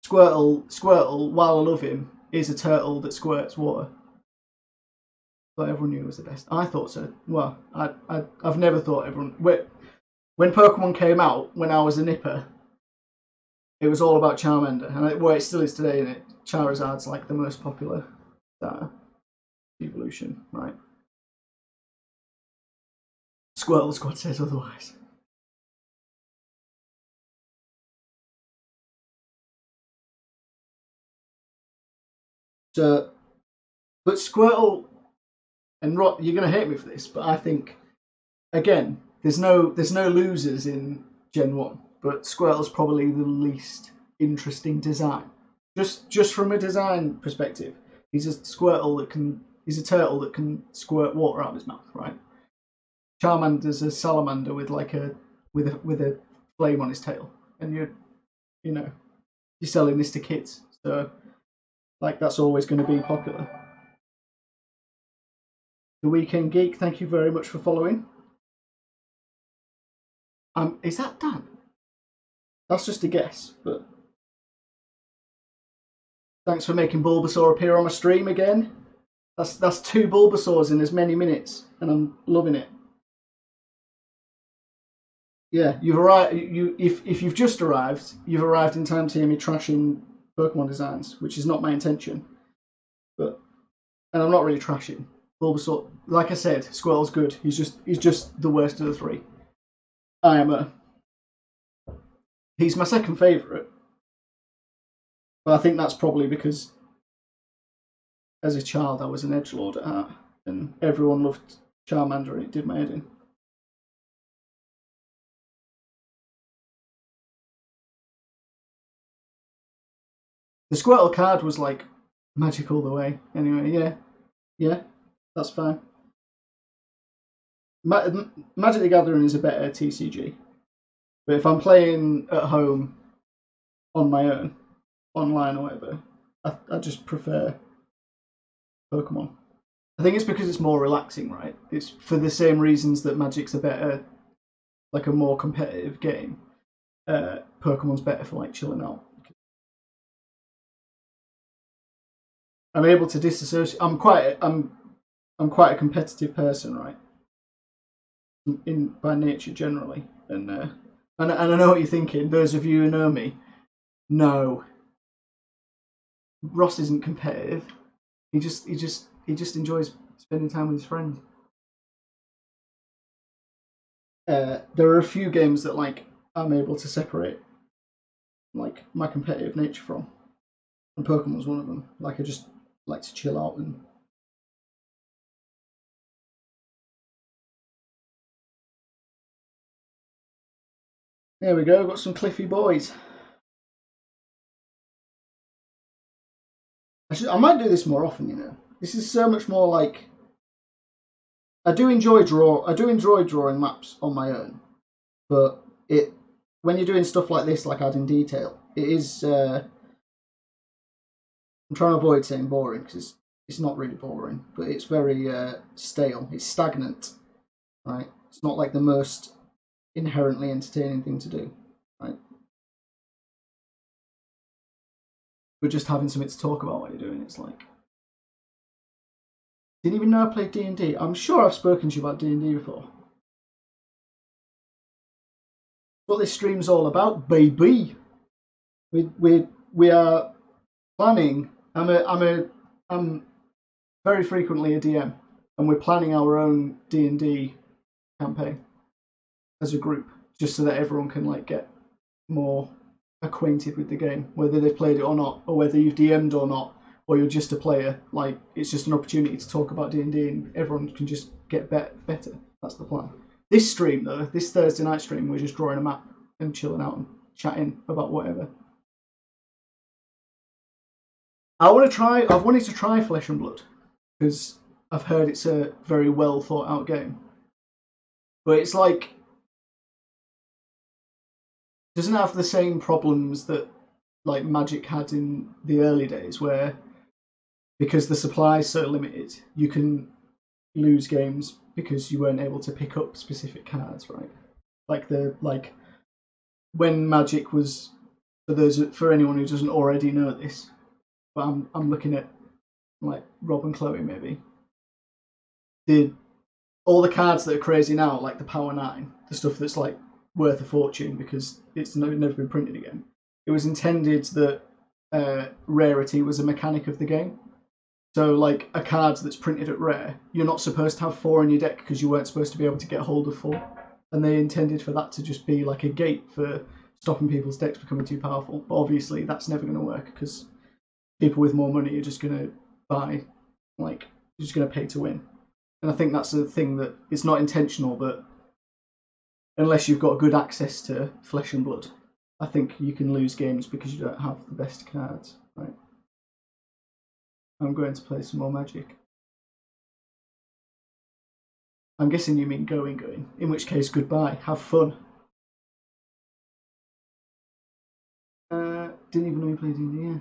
Squirtle, while I love him, is a turtle that squirts water. But everyone knew it was the best. I thought so. Well, I've never thought everyone. When Pokemon came out, when I was a nipper, it was all about Charmander, and it still is today, isn't it? Charizard's like the most popular evolution, right? Squirtle Squad says otherwise. So, but Squirtle, and Rot, you're going to hate me for this, but I think, again, there's no losers in Gen 1, but Squirtle's probably the least interesting design. Just from a design perspective, he's a turtle that can squirt water out of his mouth, right? Charmander's a salamander with a flame on his tail, and you're selling this to kids, so like that's always going to be popular. The Weekend Geek, thank you very much for following. Is that Dan? That's just a guess, but thanks for making Bulbasaur appear on my stream again. That's 2 Bulbasaurs in as many minutes, and I'm loving it. Yeah, you've arrived. If you've just arrived, you've arrived in time to hear me trashing Pokemon designs, which is not my intention. And I'm not really trashing Bulbasaur. Like I said, Squirtle's good. He's just the worst of the 3. He's my second favourite, but I think that's probably because as a child I was an edgelord at heart, and everyone loved Charmander, and it did my head in. The Squirtle card was like magic all the way. Anyway, yeah, that's fine. Magic the Gathering is a better TCG, but if I'm playing at home on my own, online or whatever, I just prefer Pokemon. I think it's because it's more relaxing, right? It's for the same reasons that Magic's a better, like a more competitive game. Pokemon's better for like chilling out. I'm able to disassociate. I'm quite a competitive person, right? By nature, generally, and I know what you're thinking. Those of you who know me, no, Ross isn't competitive. He just enjoys spending time with his friends. There are a few games that like I'm able to separate like my competitive nature from, and Pokemon's one of them. Like I just like to chill out and. There we go. Got some Cliffy boys. I might do this more often. You know, this is so much more like. I do enjoy drawing maps on my own, but when you're doing stuff like this, like adding detail, it is. I'm trying to avoid saying boring because it's not really boring, but it's very stale. It's stagnant, right? It's not like the most inherently entertaining thing to do, right? But just having something to talk about while you're doing it's like. Didn't even know I played D&D. I'm sure I've spoken to you about D&D before. What this stream's all about, baby. We are planning. I'm very frequently a DM, and we're planning our own D&D campaign as a group, just so that everyone can like get more acquainted with the game, whether they've played it or not, or whether you've DM'd or not, or you're just a player. Like it's just an opportunity to talk about D&D, and everyone can just get better. That's the plan. This stream, though, this Thursday night stream, we're just drawing a map and chilling out and chatting about whatever. I've wanted to try Flesh and Blood because I've heard it's a very well thought out game, but it's like doesn't have the same problems that like Magic had in the early days, where because the supply is so limited, you can lose games because you weren't able to pick up specific cards, right? Like when Magic was for anyone who doesn't already know this, but I'm looking at like Rob and Chloe maybe. All the cards that are crazy now, like the Power 9, the stuff that's like worth a fortune because it's never been printed again. It was intended that rarity was a mechanic of the game. So like a card that's printed at rare, you're not supposed to have 4 in your deck because you weren't supposed to be able to get hold of 4. And they intended for that to just be like a gate for stopping people's decks becoming too powerful. But obviously that's never going to work because people with more money are just going to buy, like, you're just going to pay to win. And I think that's the thing, that it's not intentional, but unless you've got good access to Flesh and Blood, I think you can lose games because you don't have the best cards, right? I'm going to play some more Magic. I'm guessing you mean going. In which case, goodbye. Have fun. Didn't even know you played D&D. Yeah,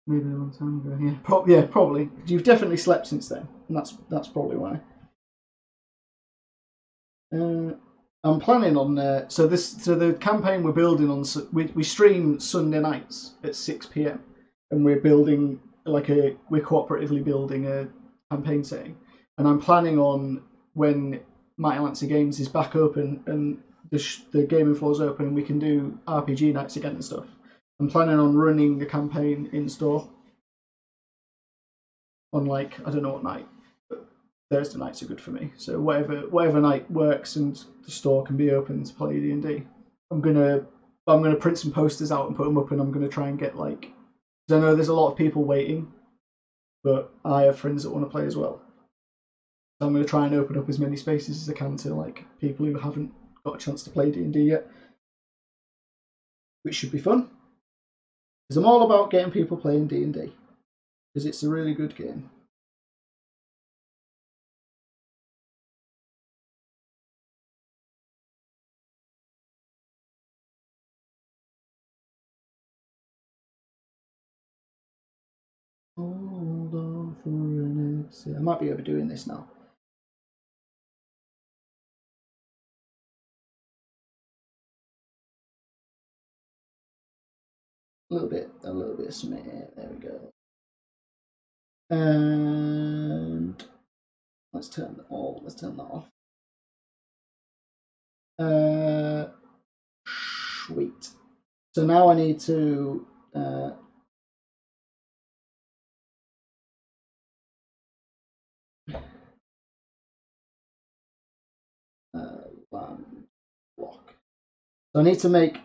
maybe a long time ago. Yeah, probably. You've definitely slept since then, and that's probably why. I'm planning on so the campaign we're building on. We stream Sunday nights at 6 p.m. and we're building we're cooperatively building a campaign setting, and I'm planning on when Mighty Lancer Games is back open and the gaming floor's open and we can do RPG nights again and stuff. I'm planning on running a campaign in store on I don't know what night, but Thursday nights are good for me. So whatever night works and the store can be open to play D&D. I'm gonna print some posters out and put them up, and I'm gonna try and get like, because I know there's a lot of people waiting, but I have friends that want to play as well. So I'm gonna try and open up as many spaces as I can to like people who haven't got a chance to play D&D yet, which should be fun. Because I'm all about getting people playing D&D, because it's a really good game. Hold on for an exit. I might be overdoing this now. A little bit of smear. There we go. And let's turn that off. Sweet. So now I need to land block. So I need to make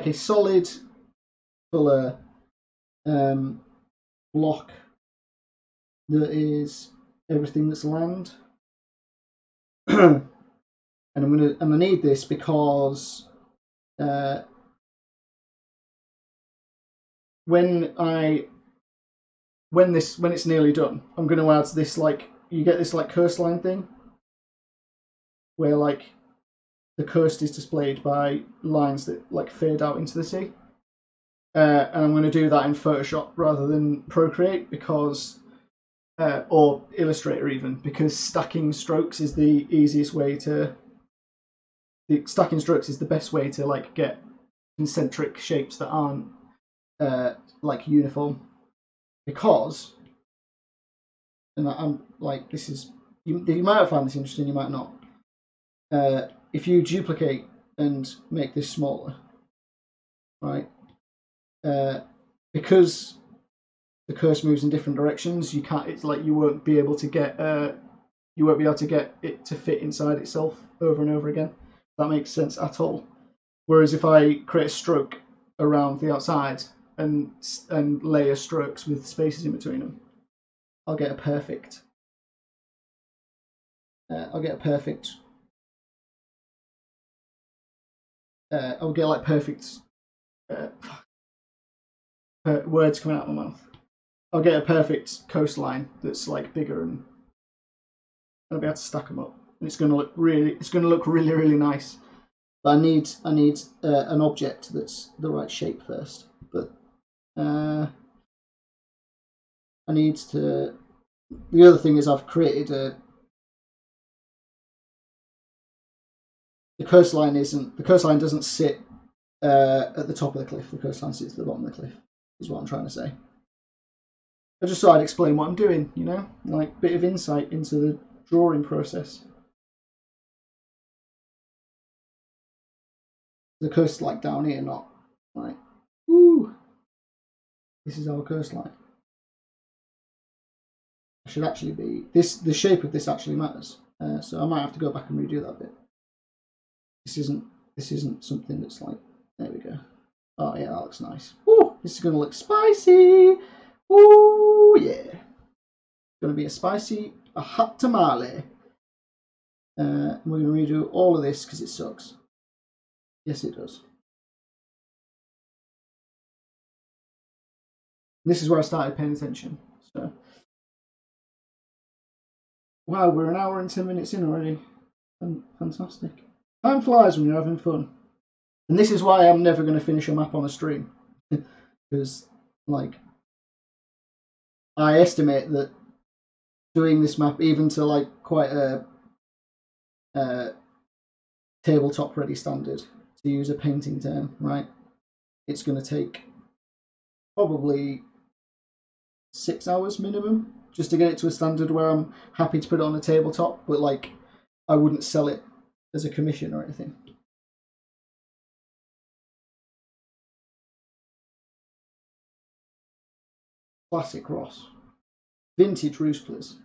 a solid colour block that is everything that's land. And I'm gonna need this because when it's nearly done, I'm gonna add this, like, you get this like coastline thing where like the coast is displayed by lines that like fade out into the sea. And I'm going to do that in Photoshop rather than Procreate, because or Illustrator even, because stacking strokes is the easiest way to. Stacking strokes is the best way to like get concentric shapes that aren't like uniform. Because, and I'm like, this is you might have found this interesting, you might not. If you duplicate and make this smaller, right? Because the curse moves in different directions, you can't. It's like you won't be able to get it to fit inside itself over and over again. If that makes sense at all. Whereas if I create a stroke around the outside and layer strokes with spaces in between them, I'll get a perfect. I'll get like perfect. Words coming out of my mouth. I'll get a perfect coastline that's like bigger, and I'll be able to stack them up, and it's going to look really, really nice. But I need an object that's the right shape first. But I need to. The other thing is I've created the coastline doesn't sit at the top of the cliff. The coastline sits at the bottom of the cliff. Is what I'm trying to say. I just thought I'd explain what I'm doing, you know, like a bit of insight into the drawing process. The coast like down here, not like, woo. This is our coastline. It should actually be this. The shape of this actually matters, so I might have to go back and redo that bit. This isn't something that's like. There we go. Oh yeah, that looks nice. Ooh, this is gonna look spicy. Ooh yeah, it's gonna be a hot tamale. We're gonna redo all of this because it sucks. Yes, it does. This is where I started paying attention. So, wow, we're an hour and 10 minutes in already. Fantastic. Time flies when you're having fun. And this is why I'm never going to finish a map on a stream. Because, like, I estimate that doing this map, even to like quite a tabletop ready standard, to use a painting term, right? It's going to take probably 6 hours minimum just to get it to a standard where I'm happy to put it on a tabletop, but like I wouldn't sell it as a commission or anything. Classic Ross. vintage Roosplers.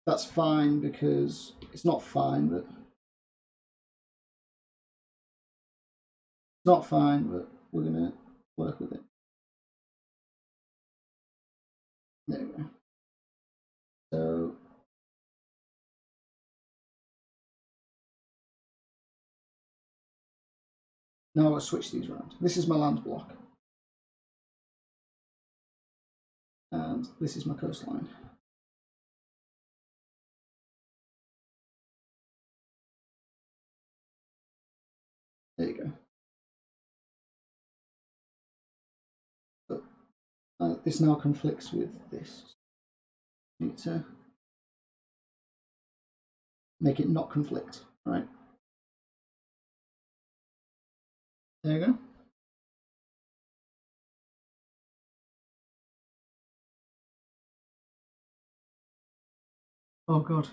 That's fine because it's not fine, but we're gonna work with it. There we go. So now I'll switch these around. This is my land block. And this is my coastline. There you go. But this now conflicts with this. Need to make it not conflict, right? There you go. Oh god.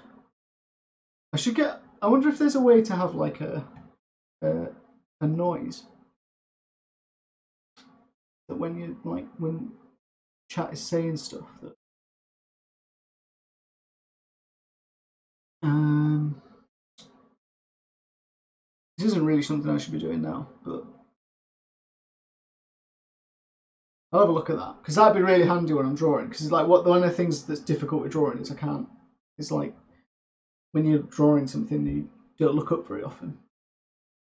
I wonder if there's a way to have like a noise that when chat is saying stuff that this isn't really something I should be doing now, but I'll have a look at that because that'd be really handy when I'm drawing. Because it's like one of the things that's difficult with drawing is I can't. It's like when you're drawing something you don't look up very often.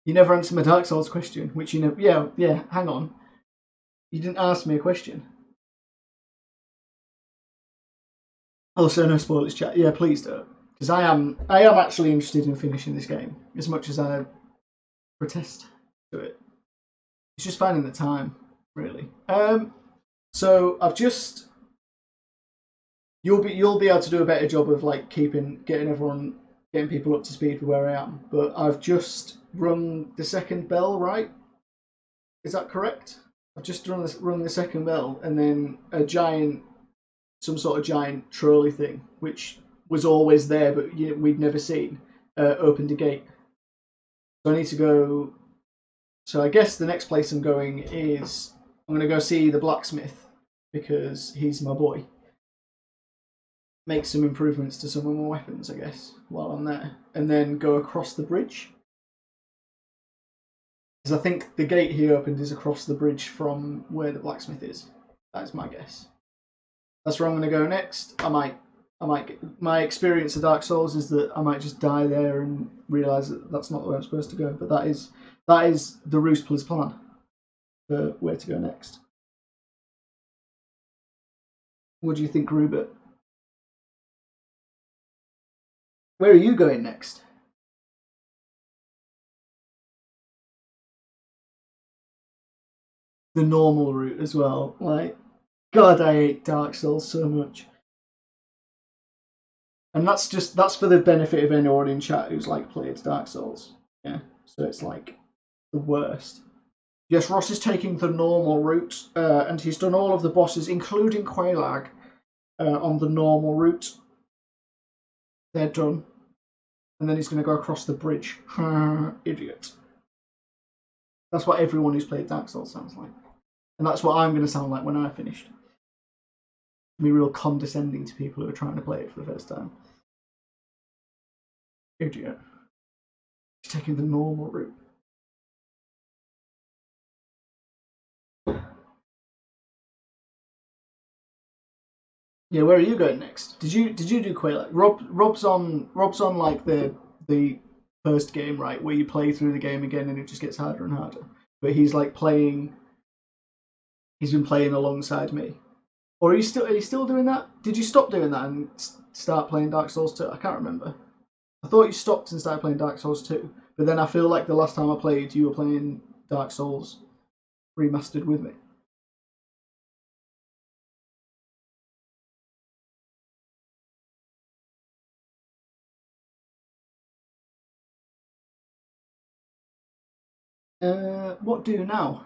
You never answer my Dark Souls question, which you know. Yeah. Hang on, you didn't ask me a question. Also, no spoilers, chat. Yeah, please don't, because I am actually interested in finishing this game as much as I protest to it. It's just finding the time, really. So I've just you'll be able to do a better job of like getting people up to speed with where I am. But I've just rung the second bell, right? Is that correct? I've just rung the second bell, and then some sort of giant trolley thing, which was always there, but we'd never seen, opened a gate. So I need to go. So I guess the next place I'm going is I'm going to go see the blacksmith because he's my boy. Make some improvements to some of my weapons, I guess, while I'm there, and then go across the bridge. Because I think the gate he opened is across the bridge from where the blacksmith is. That's my guess. That's where I'm going to go next. I might my experience of Dark Souls is that I might just die there and realise that that's not where I'm supposed to go. But that is the Roostler's plan for where to go next. What do you think, Rupert? Where are you going next? The normal route as well. Like, God, I hate Dark Souls so much. And that's for the benefit of anyone in chat who's like played Dark Souls. Yeah, so it's like the worst. Yes, Ross is taking the normal route, and he's done all of the bosses, including Quelaag, on the normal route. They're done. And then he's going to go across the bridge. Idiot. That's what everyone who's played Dark Souls sounds like. And that's what I'm going to sound like when I finished. Be real condescending to people who are trying to play it for the first time. Idiot. He's taking the normal route. Yeah, where are you going next? Did you do Quelaag? Rob's on like the first game, right, where you play through the game again and it just gets harder and harder. But he's like playing. He's been playing alongside me. Or are you still doing that? Did you stop doing that and start playing Dark Souls 2? I can't remember. I thought you stopped and started playing Dark Souls 2, but then I feel like the last time I played, you were playing Dark Souls Remastered with me. What do now?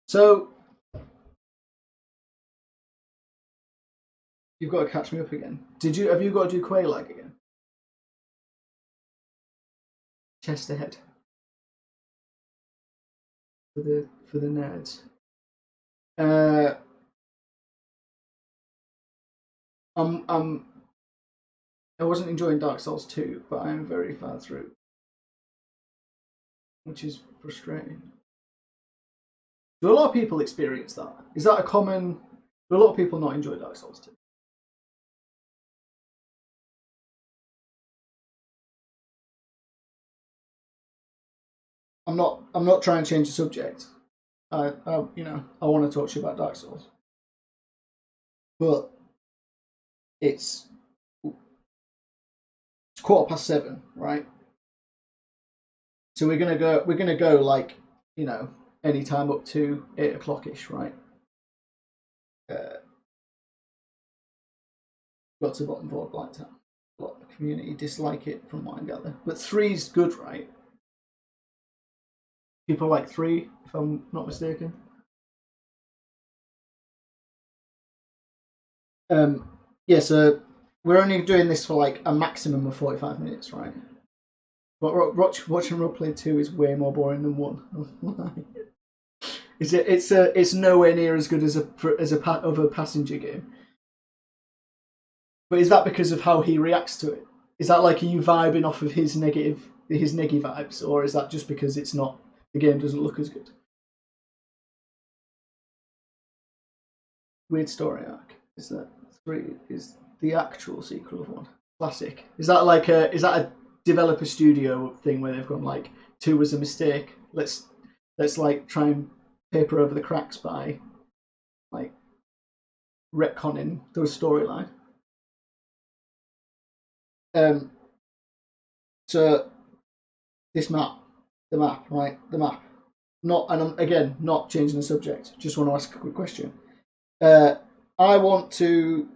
So you've got to catch me up again. Have you got to do Quelaag again? Chest ahead. For the nerds. I wasn't enjoying Dark Souls 2, but I am very far through, which is frustrating. Do a lot of people experience that? Is that a common? Do a lot of people not enjoy Dark Souls 2? I'm not trying to change the subject. I want to talk to you about Dark Souls, but it's 7:15, right? So we're gonna go like, any time up to 8 o'clock-ish, right? Got to bottom board Black Town. A lot of the community dislike it from what I gather. But 3's good, right? People like 3, if I'm not mistaken. Yeah, so we're only doing this for like a maximum of 45 minutes, right? But watching Roleplay 2 is way more boring than 1. It's nowhere near as good as a passenger game. But is that because of how he reacts to it? Is that like, are you vibing off of his negative vibes, or is that just because it's not, the game doesn't look as good? Weird story arc. Is that 3 is the actual sequel of 1? Classic. Is that a developer studio thing where they've gone like, 2 was a mistake. Let's like try and paper over the cracks by like retconning the storyline. So this map, the map. Not, and I'm again not changing the subject. Just want to ask a quick question. I want to.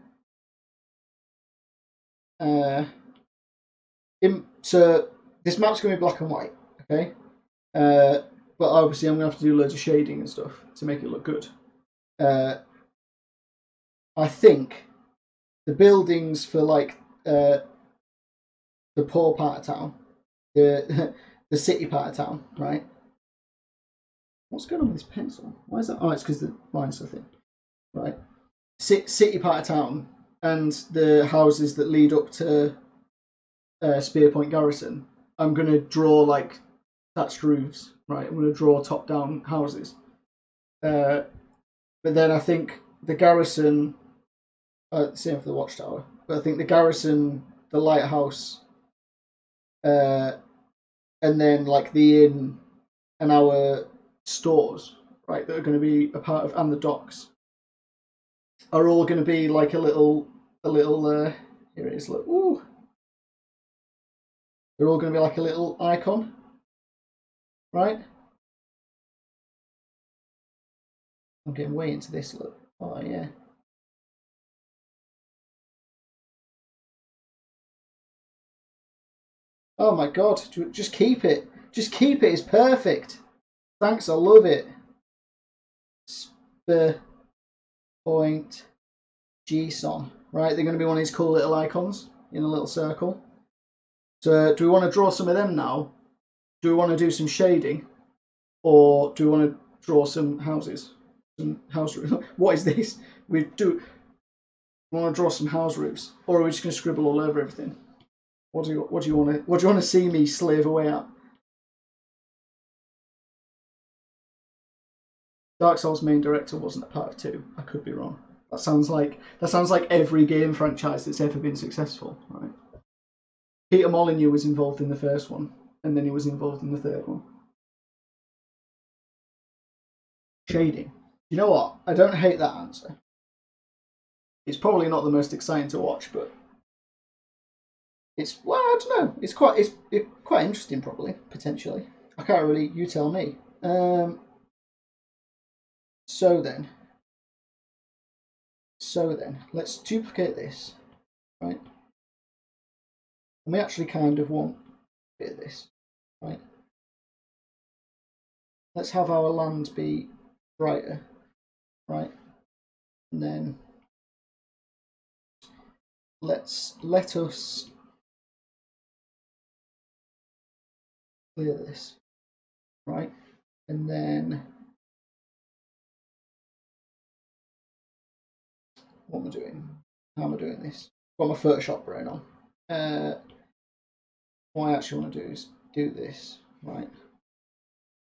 So this map's going to be black and white, okay? But obviously I'm going to have to do loads of shading and stuff to make it look good. I think the buildings for like the poor part of town, the city part of town, right? What's going on with this pencil? Why is that? Oh, it's because the line's so thin, right? City part of town and the houses that lead up to Spear Point Garrison. I'm going to draw like thatched roofs, right? I'm going to draw top-down houses. But then I think the garrison, same for the watchtower, but I think the garrison, the lighthouse, and then like the inn and our stores, right, that are going to be a part of, and the docks, are all going to be like a little here it is, look, ooh. They're all going to be like a little icon, right? I'm getting way into this, look. Oh, yeah. Oh my god, just keep it. Just keep it, it's perfect. Thanks, I love it. Spur Point GSON. Right, they're going to be one of these cool little icons in a little circle. So do we want to draw some of them now? Do we want to do some shading? Or do we want to draw some houses? Some house roofs? What is this? We want to draw some house roofs? Or are we just going to scribble all over everything? What do you want to see me slave away at? Dark Souls main director wasn't a part of 2. I could be wrong. That sounds like every game franchise that's ever been successful, right? Peter Molyneux was involved in the first one, and then he was involved in the third one. Shading. You know what? I don't hate that answer. It's probably not the most exciting to watch, but it's, well, I don't know. It's quite interesting, probably, potentially. I can't really. You tell me. So then, let's duplicate this, right? And we actually kind of want a bit of this, right? Let's have our land be brighter, right? And then let us clear this, right? And then what am I doing? how am I doing this? Got my Photoshop brain on. What I actually want to do is do this, right?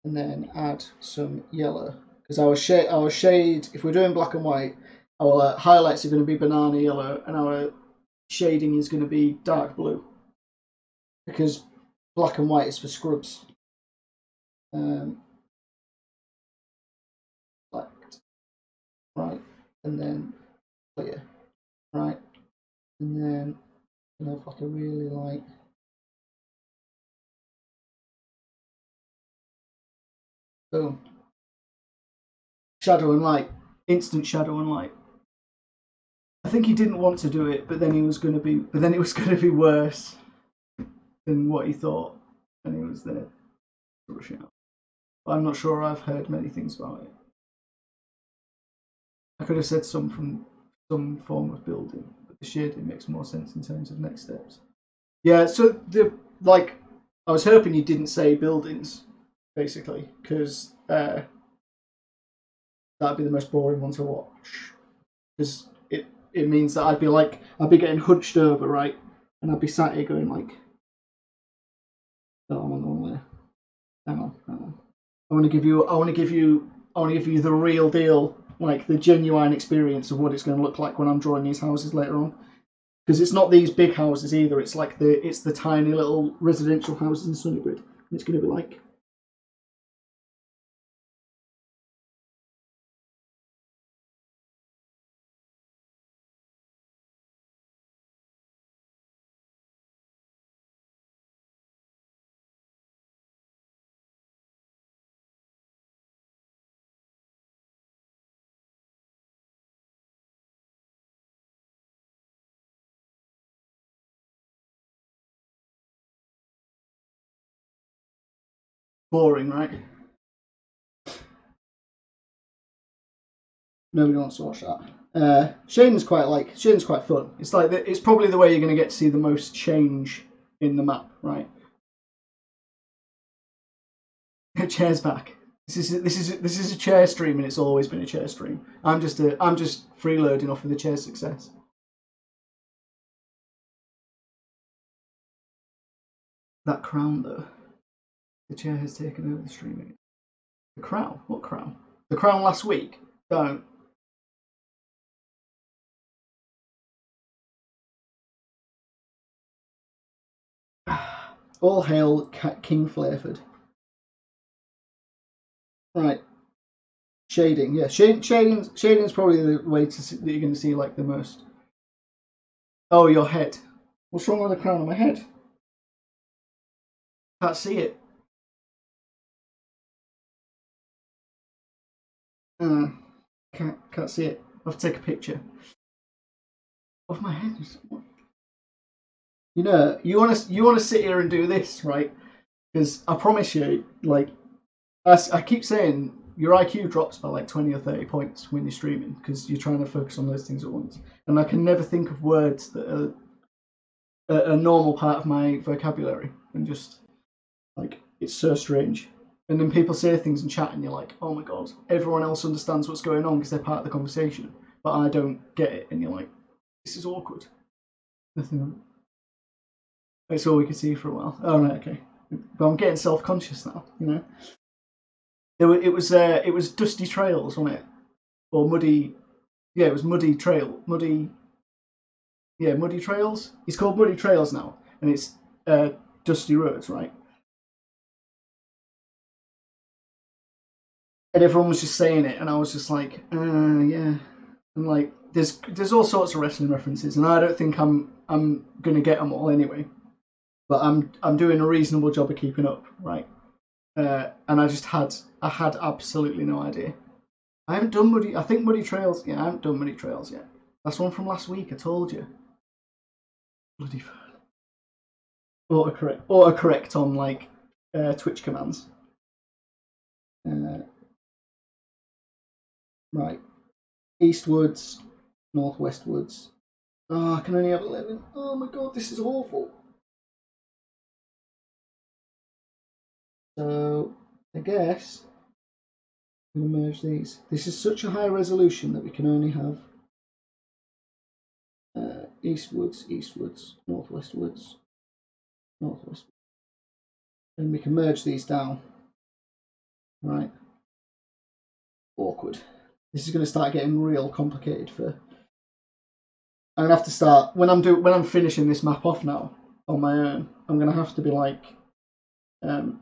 And then add some yellow. Because our shade, if we're doing black and white, our highlights are going to be banana yellow and our shading is going to be dark blue. Because black and white is for scrubs. Select, right, and then clear, right, and then if I can really like boom, shadow and light, instant shadow and light. I think he didn't want to do it, but then it was going to be worse than what he thought, and he was there rushing out. But I'm not sure I've heard many things about it. I could have said some from some form of building, but the shading makes more sense in terms of next steps. Yeah, so I was hoping you didn't say buildings, basically, because that'd be the most boring one to watch. Because it means that I'd be getting hunched over, right, and I'd be sat here going like, "Oh, I'm on the wrong way. Hang on. I want to give you the real deal, like the genuine experience of what it's going to look like when I'm drawing these houses later on." Because it's not these big houses either. It's like it's the tiny little residential houses in Sunnibrid. And it's going to be like. Boring, right? Nobody wants to watch that. Shading's quite fun. It's probably the way you're going to get to see the most change in the map, right? Chair's back. This is a chair stream, and it's always been a chair stream. I'm just freeloading off of the chair's success. That crown though, the chair has taken over the streaming. The crown? What crown? The crown last week? Don't. All hail King Flayford. Right. Shading, yeah. Shading is probably the way that you're going to see like the most. Oh, your head. What's wrong with the crown on my head? Can't see it. Can't see it. I have to take a picture of my head. You know, you want to sit here and do this, right? Because I promise you, like, I keep saying, your IQ drops by like 20 or 30 points when you're streaming because you're trying to focus on those things at once. And I can never think of words that are a normal part of my vocabulary, and just like it's so strange. And then people say things in chat, and you're like, "Oh my god!" Everyone else understands what's going on because they're part of the conversation, but I don't get it. And you're like, "This is awkward." Nothing. That's all we could see for a while. Oh right, okay. But I'm getting self-conscious now. You know. It was Dusty Trails, wasn't it? Or Muddy. Yeah, it was Muddy Trail. Muddy. Yeah, Muddy Trails. It's called Muddy Trails now, and it's Dusty Roads, right? And everyone was just saying it, and I was just like, yeah. And like, there's all sorts of wrestling references, and I don't think I'm gonna get them all anyway. But I'm doing a reasonable job of keeping up, right? And I had absolutely no idea. I haven't done Muddy. I think Muddy Trails. Yeah, I haven't done Muddy Trails yet. That's one from last week. I told you. Bloody autocorrect on like Twitch commands. Right, eastwards, northwestwards. Oh, I can only have 11. Oh my god, this is awful. So I guess I'm going to merge these. This is such a high resolution that we can only have eastwards, eastwards, northwestwards, northwest. And we can merge these down. Right. Awkward. This is going to start getting real complicated for. I'm gonna have to start when I'm finishing this map off now on my own. I'm gonna have to be like, I'm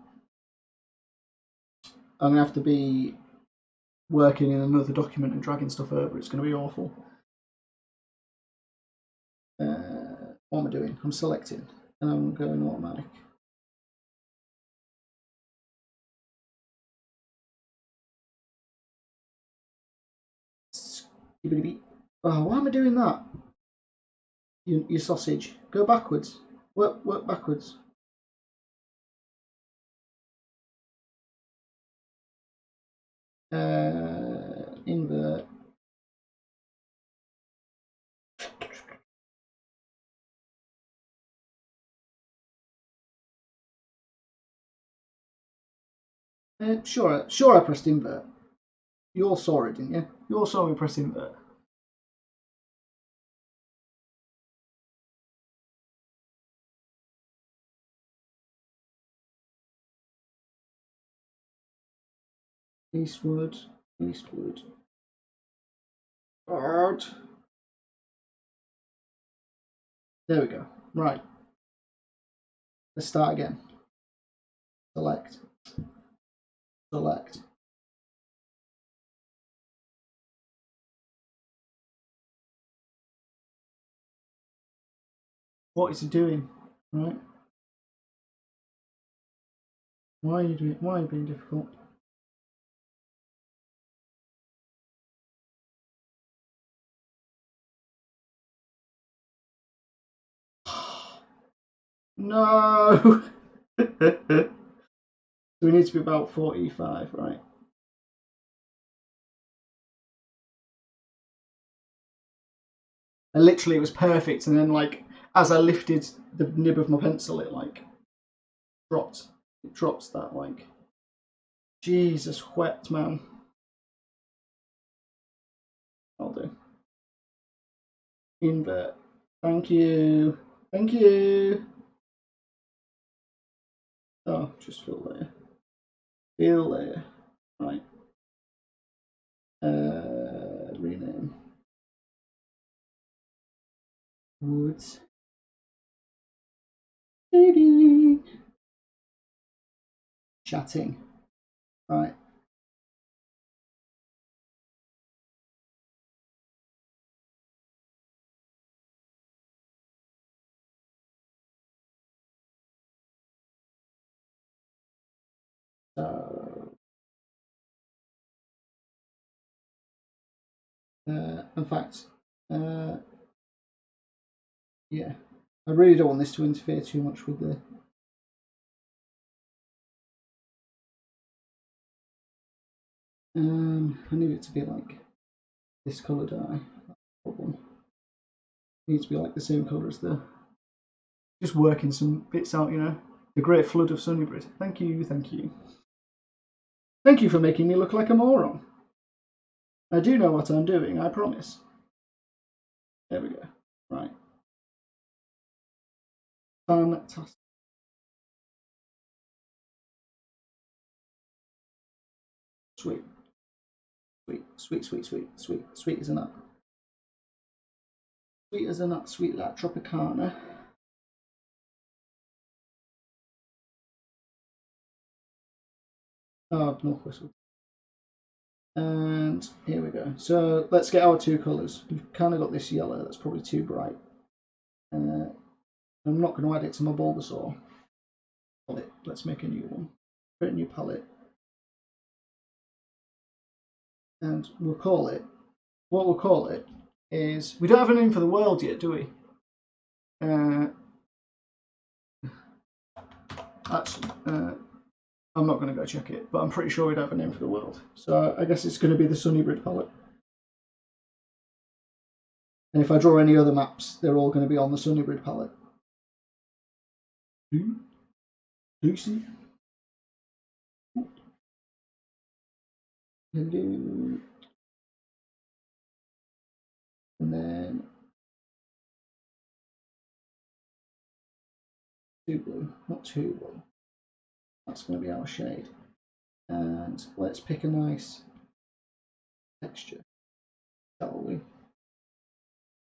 gonna have to be working in another document and dragging stuff over. It's gonna be awful. What am I doing? I'm selecting and I'm going automatic. Oh, why am I doing that? You sausage. Go backwards. Work backwards. Invert. Sure I pressed invert. You all saw it, didn't you? You all saw me press invert. Eastward, eastward. Out. There we go. Right. Let's start again. Select. Select. What is it doing? Right. Why are you doing? Why are you being difficult? No. So we need to be about 45, right? And literally, it was perfect. And then, like, as I lifted the nib of my pencil, it like dropped. It drops that like. Jesus, wet man. I'll do. Invert. Thank you. Thank you. Oh, just fill there. Fill there. Right. Rename. Woods. Chatting. Right. So, in fact, yeah, I really don't want this to interfere too much with the. I need it to be like this colour dye. Problem. It needs to be like the same colour as the. Just working some bits out, you know. The Great Flood of Sunnibrid. Thank you, thank you. Thank you for making me look like a moron. I do know what I'm doing, I promise. There we go. Right. Fantastic. Sweet. Sweet, sweet, sweet, sweet, sweet, sweet as a nut. Sweet as a nut, sweet like Tropicana. Oh, Northwest. And here we go. So let's get our two colours. We've kind of got this yellow that's probably too bright. I'm not going to add it to my Bulbasaur. Let's make a new one. Create a new palette. And we'll call it. What we'll call it is. We don't have a name for the world yet, do we? Actually, I'm not going to go check it, but I'm pretty sure we'd have a name for the world. So I guess it's going to be the Sunnibrid palette. And if I draw any other maps, they're all going to be on the Sunnibrid palette. Lucy. And then not too low. That's going to be our shade. And let's pick a nice texture, shall we?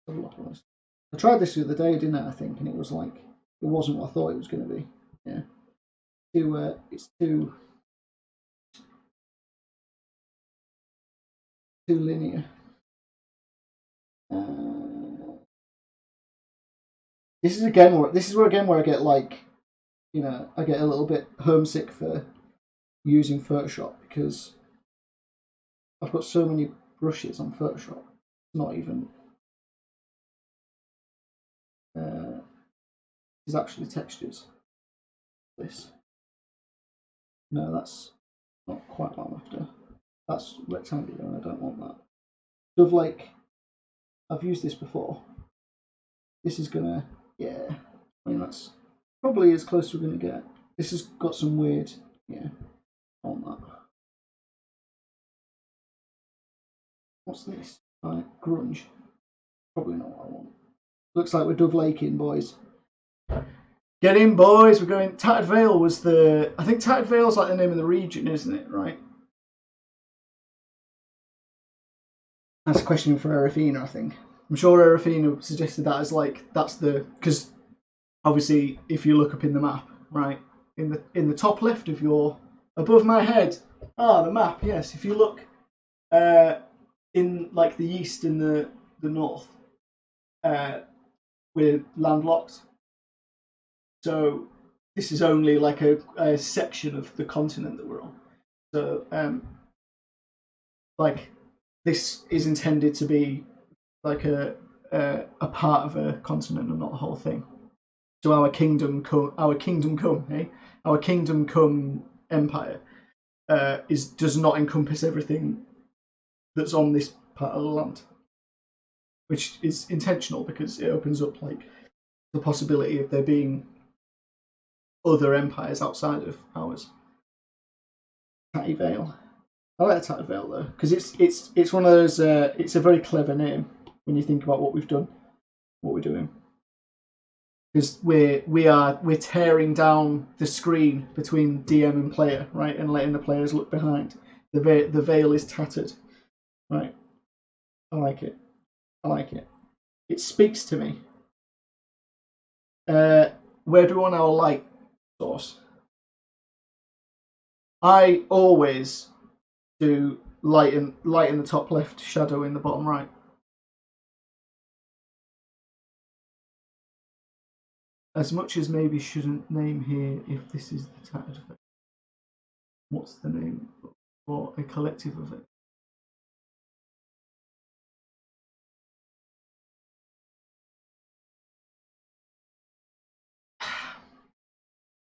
I tried this the other day, didn't I think, and it was like, it wasn't what I thought it was going to be. Yeah. It's too linear. This is where I get like, you know, I get a little bit homesick for using Photoshop because I've got so many brushes on Photoshop. It's not even it's actually textures. This. No, that's not quite what I'm after. That's rectangular and I don't want that. Dove Lake, I've used this before. This is gonna, yeah, I mean that's probably as close as we're gonna get. This has got some weird, yeah, on that. What's this? Grunge. Probably not what I want. Looks like we're Dove Laking, boys. Get in, boys. We're going. Tattered Vale was the. I think Tattered Vale's like the name of the region, isn't it? Right. That's a question for Erafina, I think. I'm sure Erafina suggested that as like that's the because obviously if you look up in the map, right, in the top left of your above my head, the map. Yes, if you look in like the east and the north, we're landlocked. So this is only like a section of the continent that we're on. So like this is intended to be like a part of a continent and not the whole thing. So our kingdom come empire does not encompass everything that's on this part of the land, which is intentional because it opens up like the possibility of there being other empires outside of ours. Tatty Vale. I like the Tatty Vale though because it's one of those. It's a very clever name when you think about what we've done, what we're doing. Because we're tearing down the screen between DM and player, right, and letting the players look behind. The veil is tattered, right. I like it. I like it. It speaks to me. Where do we want our light source? I always do light in the top left, shadow in the bottom right. As much as maybe shouldn't name here if this is the tattered effect. What's the name for a collective of it?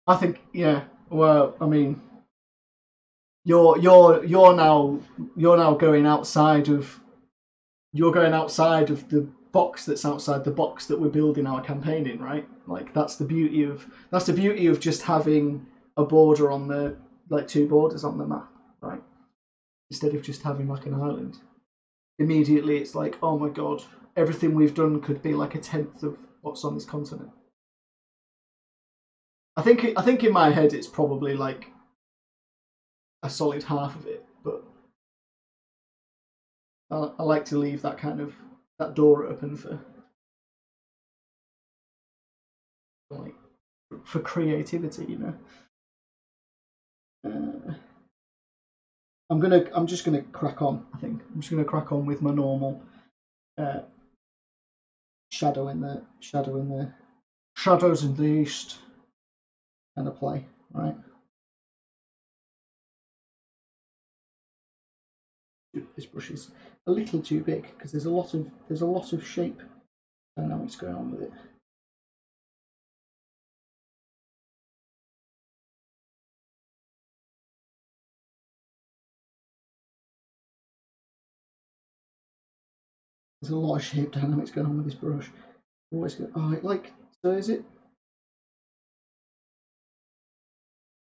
I think, yeah. Well, I mean, you're now going outside of the box that's outside the box that we're building our campaign in, right? Like that's the beauty of just having a border on the like two borders on the map, right? Instead of just having like an island. Immediately, it's like, oh my god, everything we've done could be like a tenth of what's on this continent. I think in my head it's probably like a solid half of it, but I like to leave that kind of that door open for like for creativity, you know. I'm just gonna crack on. I think I'm just gonna crack on with my normal shadow in the shadows in the east kind of play, right? This brush is a little too big because there's a lot of shape dynamics going on with it. There's a lot of shape dynamics going on with this brush. Always go, oh, like, so is it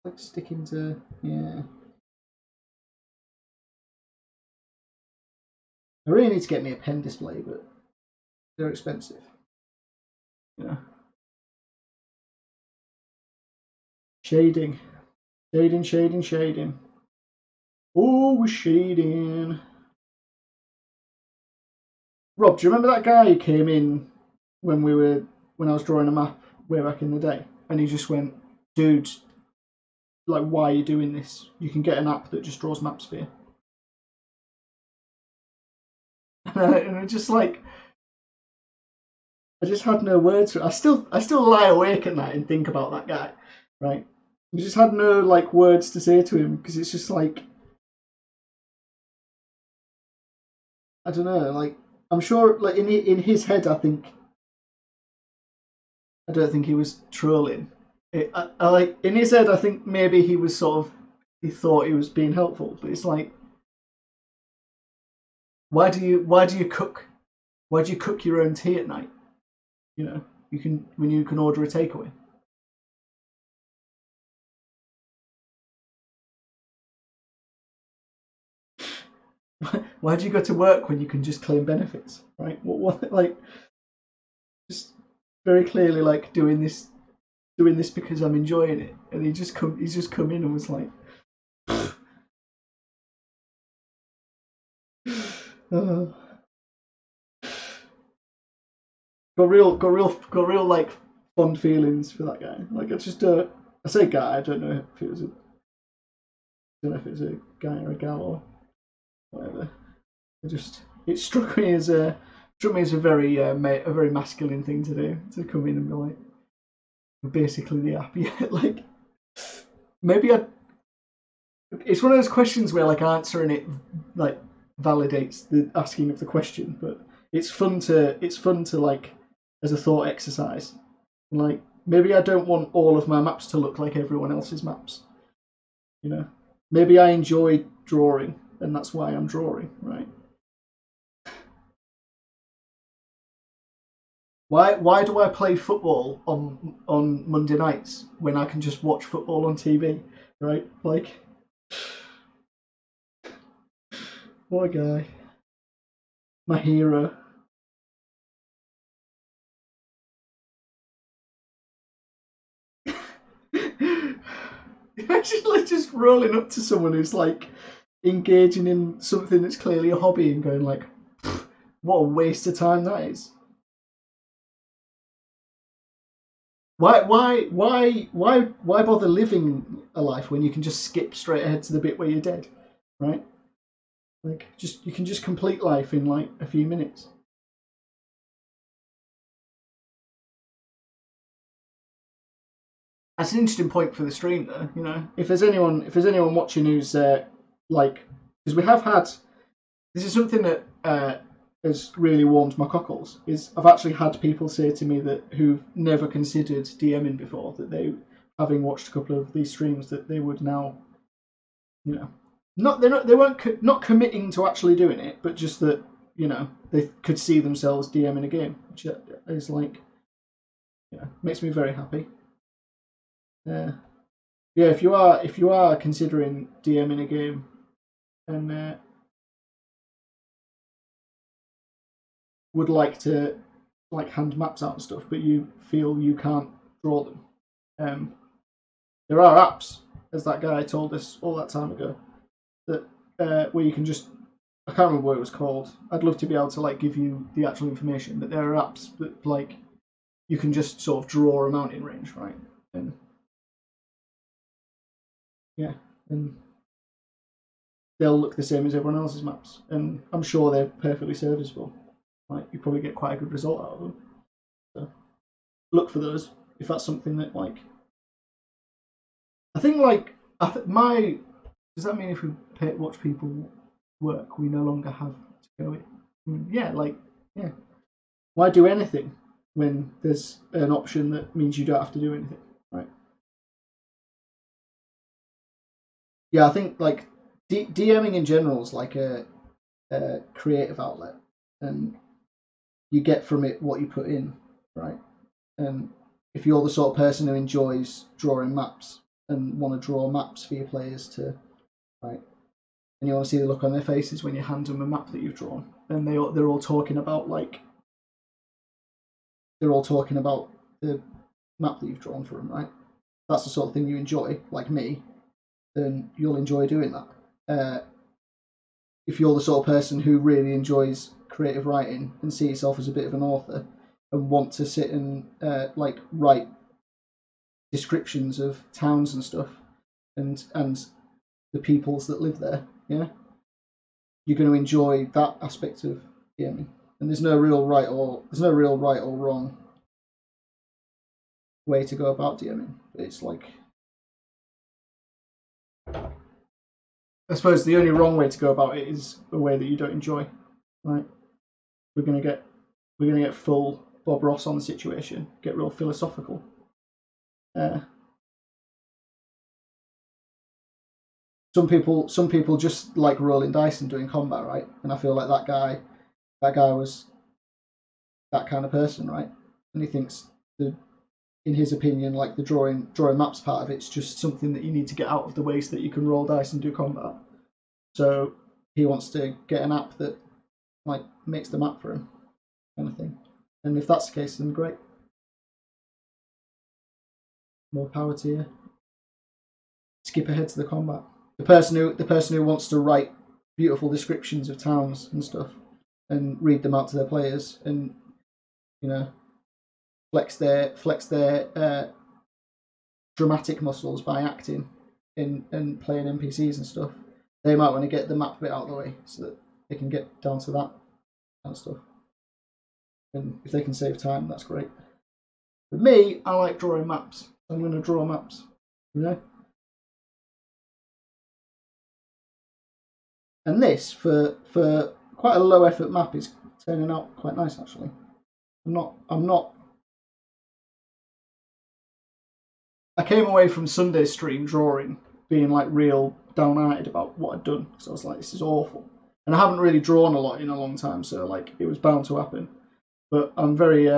like sticking to, yeah. I really need to get me a pen display, but they're expensive. Yeah. Shading. Shading. Oh, we're shading. Rob, do you remember that guy who came in when I was drawing a map way back in the day? And he just went, dude, like, why are you doing this? You can get an app that just draws maps for you. And I'm just like, I just had no words for it. I still lie awake at night and think about that guy, right? I just had no like words to say to him because it's just like, I don't know, like I'm sure like in his head I don't think he was trolling. I like in his head I think maybe he was he thought he was being helpful, but it's like, why do you cook your own tea at night? You know, when you can order a takeaway. Why do you go to work when you can just claim benefits, right? What like, just very clearly like doing this because I'm enjoying it, and he's just come in and was like, oh. got real like fond feelings for that guy. Like I just I say guy, I don't know if it was a guy or a gal or whatever. It struck me as a very masculine thing to do, to come in and be like, basically the app. Yeah, like maybe it's one of those questions where like answering it like validates the asking of the question, but it's fun to like as a thought exercise. Like maybe I don't want all of my maps to look like everyone else's maps. You know, maybe I enjoy drawing, and that's why I'm drawing, right? Why do I play football on Monday nights when I can just watch football on TV, right? Like, what a guy. My hero. Imagine like just rolling up to someone who's like engaging in something that's clearly a hobby and going like, what a waste of time that is. Why bother living a life when you can just skip straight ahead to the bit where you're dead, right? Like you can just complete life in like a few minutes. That's an interesting point for the stream, though. You know, if there's anyone watching who's like, because we have had, this is something that has really warmed my cockles. Is I've actually had people say to me that who've never considered DMing before, that they, having watched a couple of these streams, that they would now, you know, they weren't not committing to actually doing it, but just that, you know, they could see themselves DMing a game, which is like, yeah, makes me very happy. Yeah, if you are considering DMing a game and would like to like hand maps out and stuff, but you feel you can't draw them, there are apps, as that guy told us all that time ago, that where you can just, I can't remember what it was called. I'd love to be able to like give you the actual information, but there are apps that like you can just sort of draw a mountain range, right? And yeah, and they'll look the same as everyone else's maps, and I'm sure they're perfectly serviceable. Like you probably get quite a good result out of them. So look for those if that's something that like. I think like my, does that mean if we watch people work, we no longer have to go in? Yeah, like yeah. Why do anything when there's an option that means you don't have to do anything, right? Yeah, I think like DMing in general is like a creative outlet, and you get from it what you put in, right? And if you're the sort of person who enjoys drawing maps and want to draw maps for your players to, right, and you want to see the look on their faces when you hand them a map that you've drawn, and they're all talking about like, they're all talking about the map that you've drawn for them, right? that's the sort of thing you enjoy, like me, then you'll enjoy doing that. If you're the sort of person who really enjoys creative writing and see yourself as a bit of an author and want to sit and like write descriptions of towns and stuff and the peoples that live there, yeah, you're going to enjoy that aspect of DMing. And there's no real right or wrong way to go about DMing. It's like, I suppose the only wrong way to go about it is a way that you don't enjoy, right? We're gonna get full Bob Ross on the situation, get real philosophical. Some people just like rolling dice and doing combat, right? And I feel like that guy was that kind of person, right? And he thinks that, in his opinion, like the drawing maps part of it's just something that you need to get out of the way so that you can roll dice and do combat. So he wants to get an app that like makes the map for him, kind of thing. And if that's the case, then great. More power to you. Skip ahead to the combat. The person who wants to write beautiful descriptions of towns and stuff and read them out to their players and, you know, flex their dramatic muscles by acting and playing NPCs and stuff. They might want to get the map bit out of the way so that they can get down to that kind of stuff. And if they can save time, that's great. For me, I like drawing maps. I'm going to draw maps, you know. And this, for quite a low effort map, is turning out quite nice actually. I'm not. I came away from Sunday's stream drawing, being like real downhearted about what I'd done. So I was like, this is awful. And I haven't really drawn a lot in a long time, so like it was bound to happen. But I'm very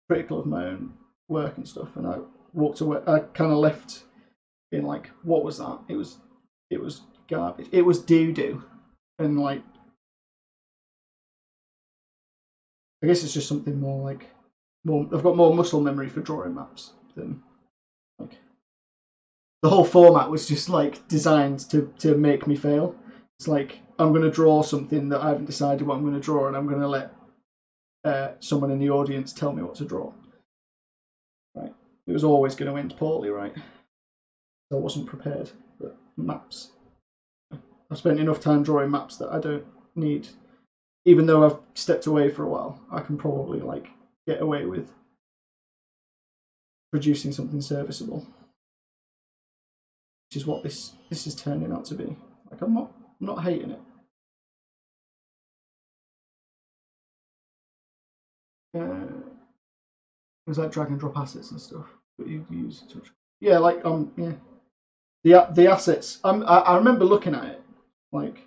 critical of my own work and stuff. And I walked away. I kind of left being like, what was that? It was garbage. It was doo-doo. And like, I guess it's just something more like, I've got more muscle memory for drawing maps than like. The whole format was just like designed to make me fail. It's like, I'm going to draw something that I haven't decided what I'm going to draw, and I'm going to let someone in the audience tell me what to draw. Right? It was always going to end poorly, right? So I wasn't prepared. But maps, I've spent enough time drawing maps that I don't need. Even though I've stepped away for a while, I can probably like get away with producing something serviceable, which is what this is turning out to be. Like, I'm not hating it. It was like drag and drop assets and stuff that you use. Yeah, like yeah, the assets. I remember looking at it like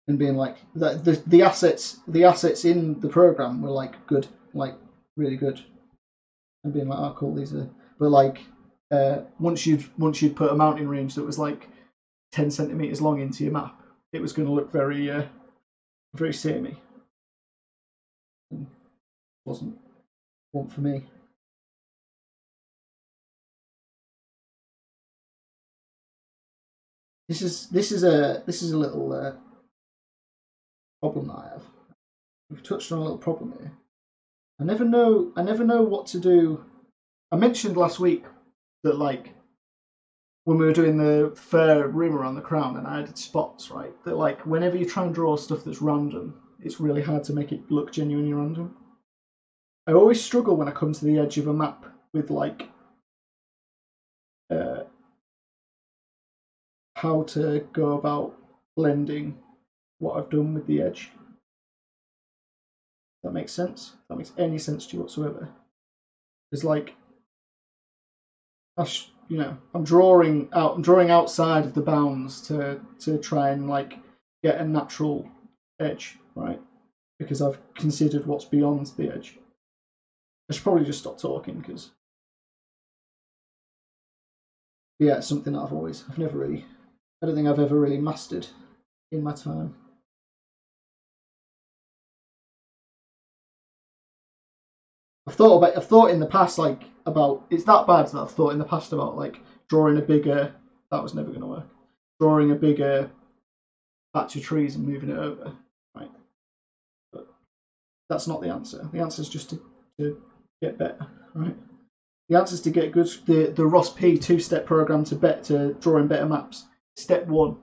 and being like the assets in the program were like good, like really good, and being like, oh cool, these are. But like once you'd put a mountain range that was like 10 centimeters long into your map, it was going to look very very samey. And wasn't one for me. This is a little problem that I have. We've touched on a little problem here. I never know what to do. I mentioned last week that like when we were doing the fair room around the crown and I added spots, right? That like whenever you try and draw stuff that's random, it's really hard to make it look genuinely random. I always struggle when I come to the edge of a map with like how to go about blending what I've done with the edge. That makes sense? That makes any sense to you whatsoever? It's like, I'm drawing outside of the bounds to try and like get a natural edge, right? Because I've considered what's beyond the edge. I should probably just stop talking because, yeah, it's something that I don't think I've ever really mastered in my time. I've thought in the past like about it's that bad that I've thought in the past about like drawing a bigger. That was never going to work. Drawing a bigger patch of trees and moving it over, right? But that's not the answer. The answer is just to get better, right? The answer is to get good. The Ross P 2-step program to drawing better maps. Step 1,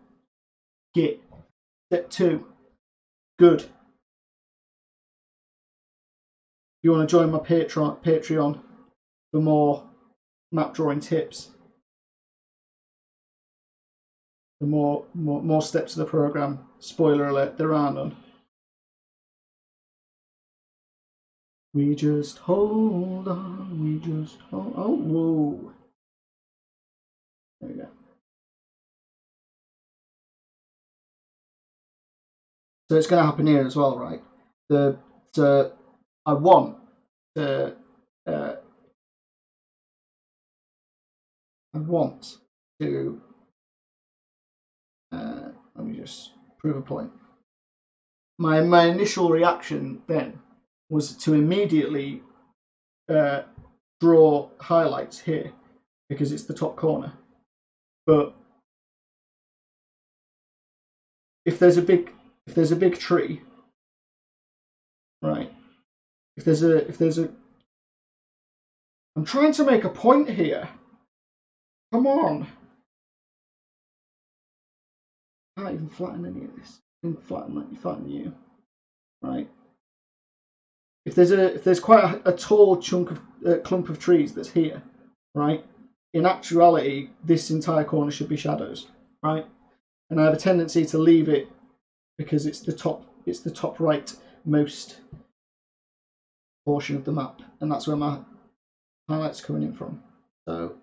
get. Step 2, good. If you want to join my Patreon for more map drawing tips, for more steps of the program. Spoiler alert, there are none. We just hold on. We just hold. Oh, whoa! There we go. So it's going to happen here as well, right? I want to. Let me just prove a point. My initial reaction then was to immediately draw highlights here because it's the top corner. But if there's a big tree, right? If there's a I'm trying to make a point here. Come on. I can't even flatten any of this. I can flatten you. Right. If there's quite a tall clump of trees that's here, right? In actuality, this entire corner should be shadows, right? And I have a tendency to leave it because it's the top right most portion of the map, and that's where my highlights are coming in from. So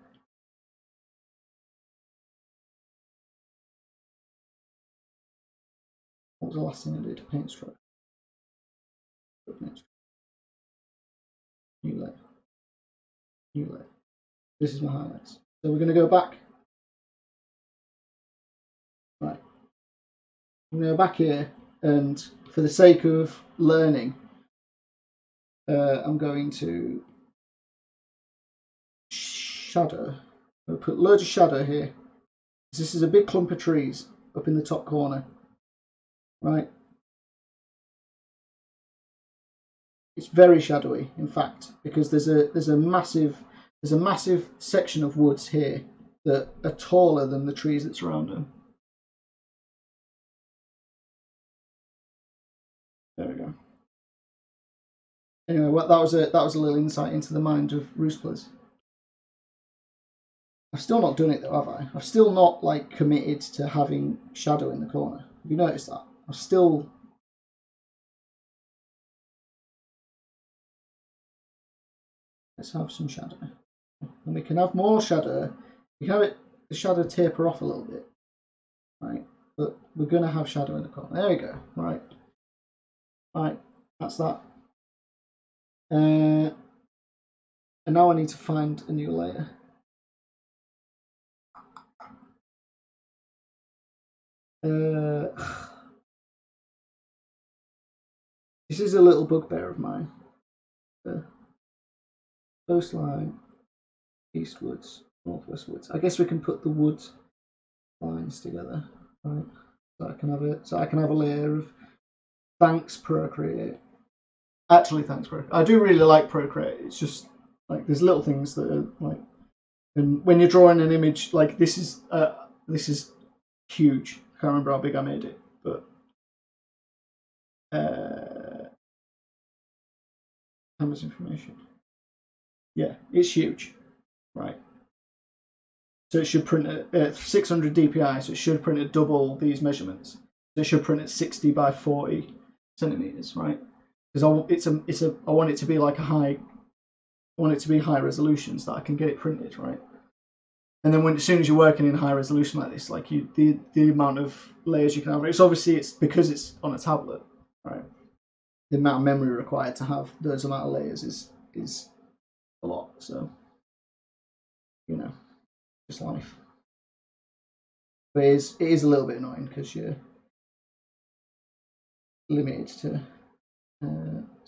what was the last thing I did? Paint stroke. New layer. This is my highlights. So we're going to go back. Right. I'm going to go back here, and for the sake of learning, I'm going to shadow. I'm going to put loads of shadow here. This is a big clump of trees up in the top corner. Right. It's very shadowy, in fact, because there's a massive section of woods here that are taller than the trees that surround them. There we go. Anyway, that was a little insight into the mind of Roosplers. I've still not done it though, have I? I've still not like committed to having shadow in the corner. Have you noticed that? I've still. Let's have some shadow, and we can have more shadow. We can have the shadow taper off a little bit, right? But we're going to have shadow in the corner. There we go. Right. That's that. And now I need to find a new layer. This is a little bugbear of mine. Coastline, eastwards, northwestwards. I guess we can put the woods lines together, right? So I can have a layer of. Thanks Procreate. Actually, thanks Procreate. I do really like Procreate. It's just like there's little things that are like, and when you're drawing an image like this is huge. I can't remember how big I made it, but canvas information. Yeah, it's huge, right? So it should print at 600 dpi, so it should print at double these measurements. So it should print at 60 by 40 centimeters, right? Because I want it to be like I want it to be high resolution so that I can get it printed, right? And then as soon as you're working in high resolution like this, like the amount of layers you can have, it's because it's on a tablet, right? The amount of memory required to have those amount of layers is a lot. So, just life. But it is a little bit annoying because you're limited to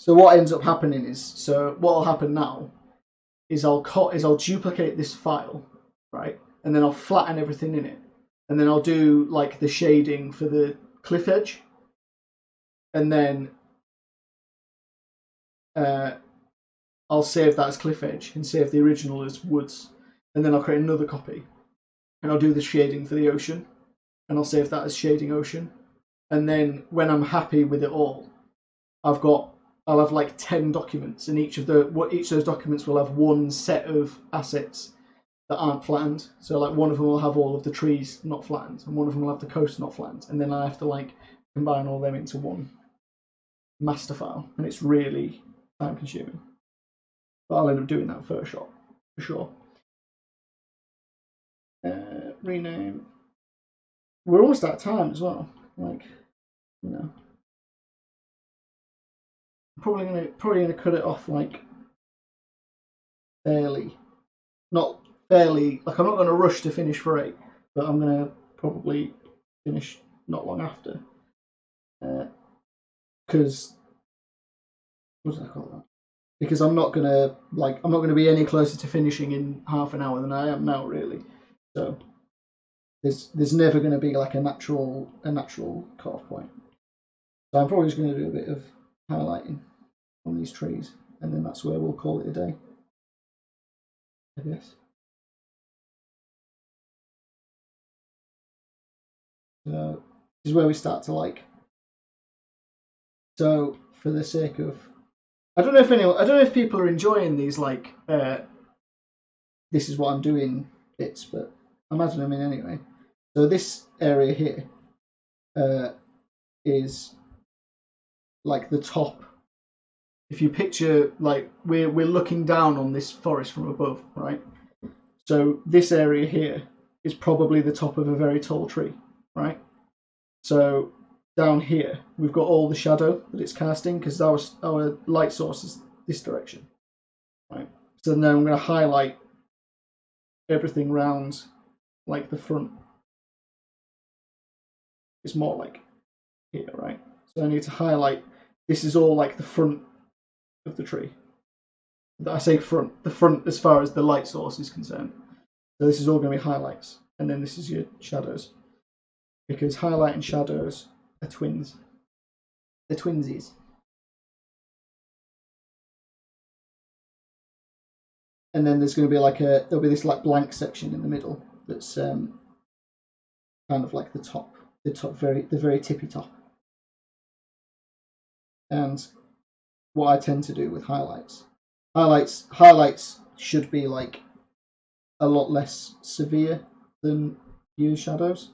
So what ends up happening is, so what will happen now is I'll duplicate this file, right? And then I'll flatten everything in it. And then I'll do like the shading for the cliff edge. And then I'll save that as cliff edge and save the original as woods. And then I'll create another copy. And I'll do the shading for the ocean. And I'll save that as shading ocean. And then when I'm happy with it all, I'll have like 10 documents, and each of those documents will have one set of assets that aren't flattened. So like one of them will have all of the trees not flattened, and one of them will have the coast not flattened, and then I have to like combine all them into one master file, and it's really time consuming. But I'll end up doing that in Photoshop for sure. Rename. We're almost out of time as well. Like, you know. Probably gonna cut it off like fairly, not fairly. Like I'm not gonna rush to finish for 8, but I'm gonna probably finish not long after. Because what did I call that? Because I'm not gonna be any closer to finishing in half an hour than I am now, really. So there's never gonna be like a natural cut-off point. So I'm probably just gonna do a bit of highlighting on these trees, and then that's where we'll call it a day, I guess. So this is where we start to like. So for the sake of, I don't know if people are enjoying these like this is what I'm doing bits, but I imagine them in anyway. So this area here is like the top. If you picture like we're looking down on this forest from above, right? So this area here is probably the top of a very tall tree, right? So down here we've got all the shadow that it's casting because our light source is this direction, right? So now I'm going to highlight everything round like the front. It's more like here, right? So I need to highlight. This is all like the front of the tree. I say front, the front as far as the light source is concerned. So this is all going to be highlights, and then this is your shadows, because highlight and shadows are twins. They're twinsies. And then there's going to be like there'll be this like blank section in the middle that's kind of like the very tippy top. And what I tend to do with highlights should be like a lot less severe than use shadows.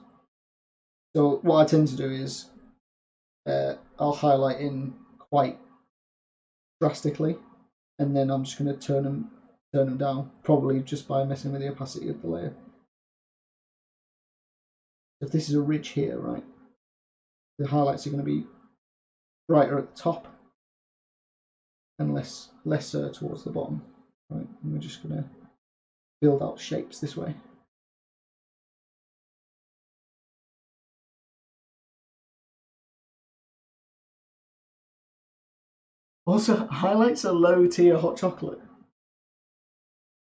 So what I tend to do is I'll highlight in quite drastically, and then I'm just going to turn them down, probably just by messing with the opacity of the layer. If this is a ridge here, right, the highlights are going to be brighter at the top and lesser towards the bottom, right? And we're just going to build out shapes this way. Also, highlights are low tier hot chocolate.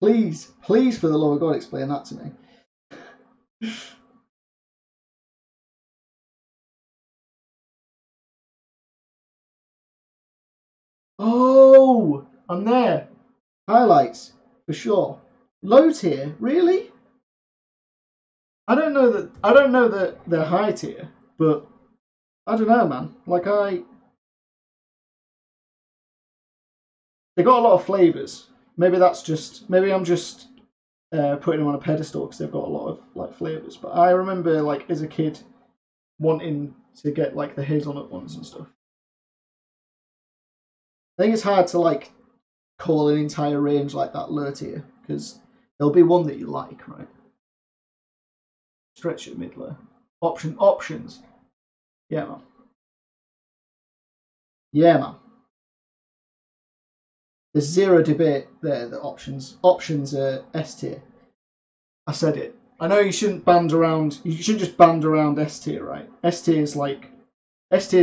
Please, for the love of God, explain that to me. Oh, I'm there. Highlights, for sure. Low tier, really? I don't know that they're high tier, but I don't know, man. Like they got a lot of flavors. Maybe I'm just putting them on a pedestal because they've got a lot of like flavors. But I remember like as a kid wanting to get like the hazelnut ones and stuff. I think it's hard to like call an entire range like that low tier because there'll be one that you like, right? Stretch at mid-low. Options. Yeah, man. Yeah, man. There's zero debate there that options are S tier. I said it. I know you shouldn't just band around S tier, right? S tier is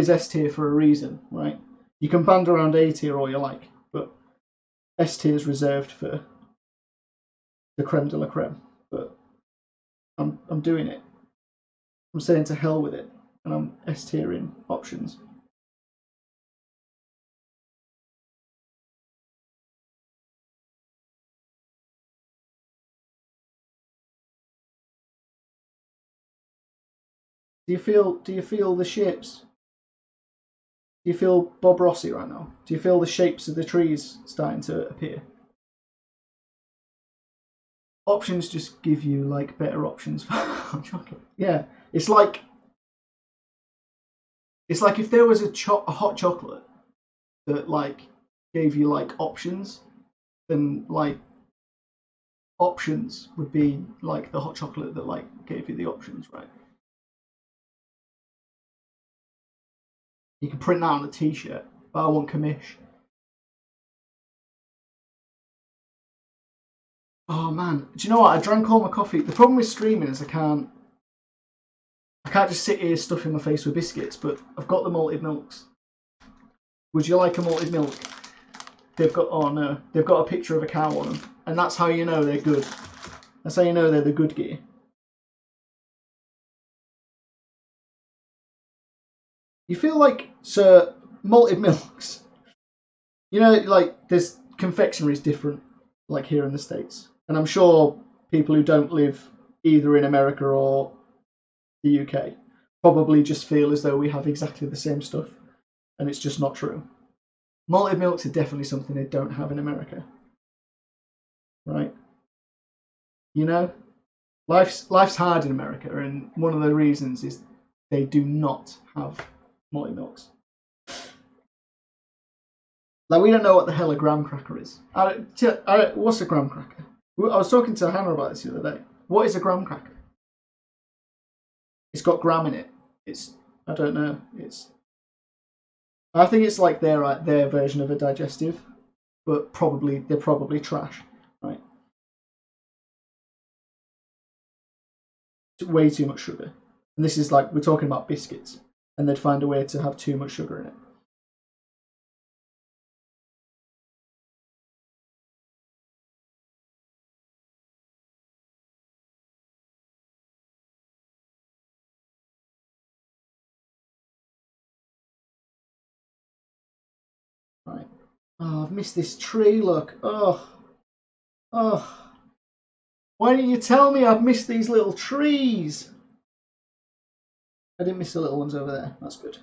S tier for a reason, right? You can band around A tier all you like, but S tier is reserved for the creme de la creme. But I'm doing it. I'm saying to hell with it, and I'm S tiering options. Do you feel the shapes? Do you feel Bob Rossi right now? Do you feel the shapes of the trees starting to appear? Options just give you like better options for chocolate. Yeah, it's like if there was a hot chocolate that like gave you like options, then like options would be like the hot chocolate that like gave you the options, right? You can print that on a t-shirt, but I want commish. Oh man, do you know what? I drank all my coffee. The problem with streaming is I can't just sit here stuffing my face with biscuits, but I've got the malted milks. Would you like a malted milk? They've got, oh no, they've got a picture of a cow on them. And that's how you know they're good. That's how you know they're the good gear. You feel like, sir, malted milks, you know, like there's confectionery is different, like here in the States. And I'm sure people who don't live either in America or the UK probably just feel as though we have exactly the same stuff. And it's just not true. Malted milks are definitely something they don't have in America. Right? You know? Life's hard in America, and one of the reasons is they do not have malted milks. Like, we don't know what the hell a graham cracker is. What's a graham cracker? I was talking to Hannah about this the other day. What is a graham cracker? It's got graham in it. I don't know. I think it's like their version of a digestive, but they're probably trash, right? It's way too much sugar. And this is like, we're talking about biscuits, and they'd find a way to have too much sugar in it. Right. Oh, I've missed this tree, look. Oh. Why didn't you tell me I've missed these little trees? I didn't miss the little ones over there. That's good.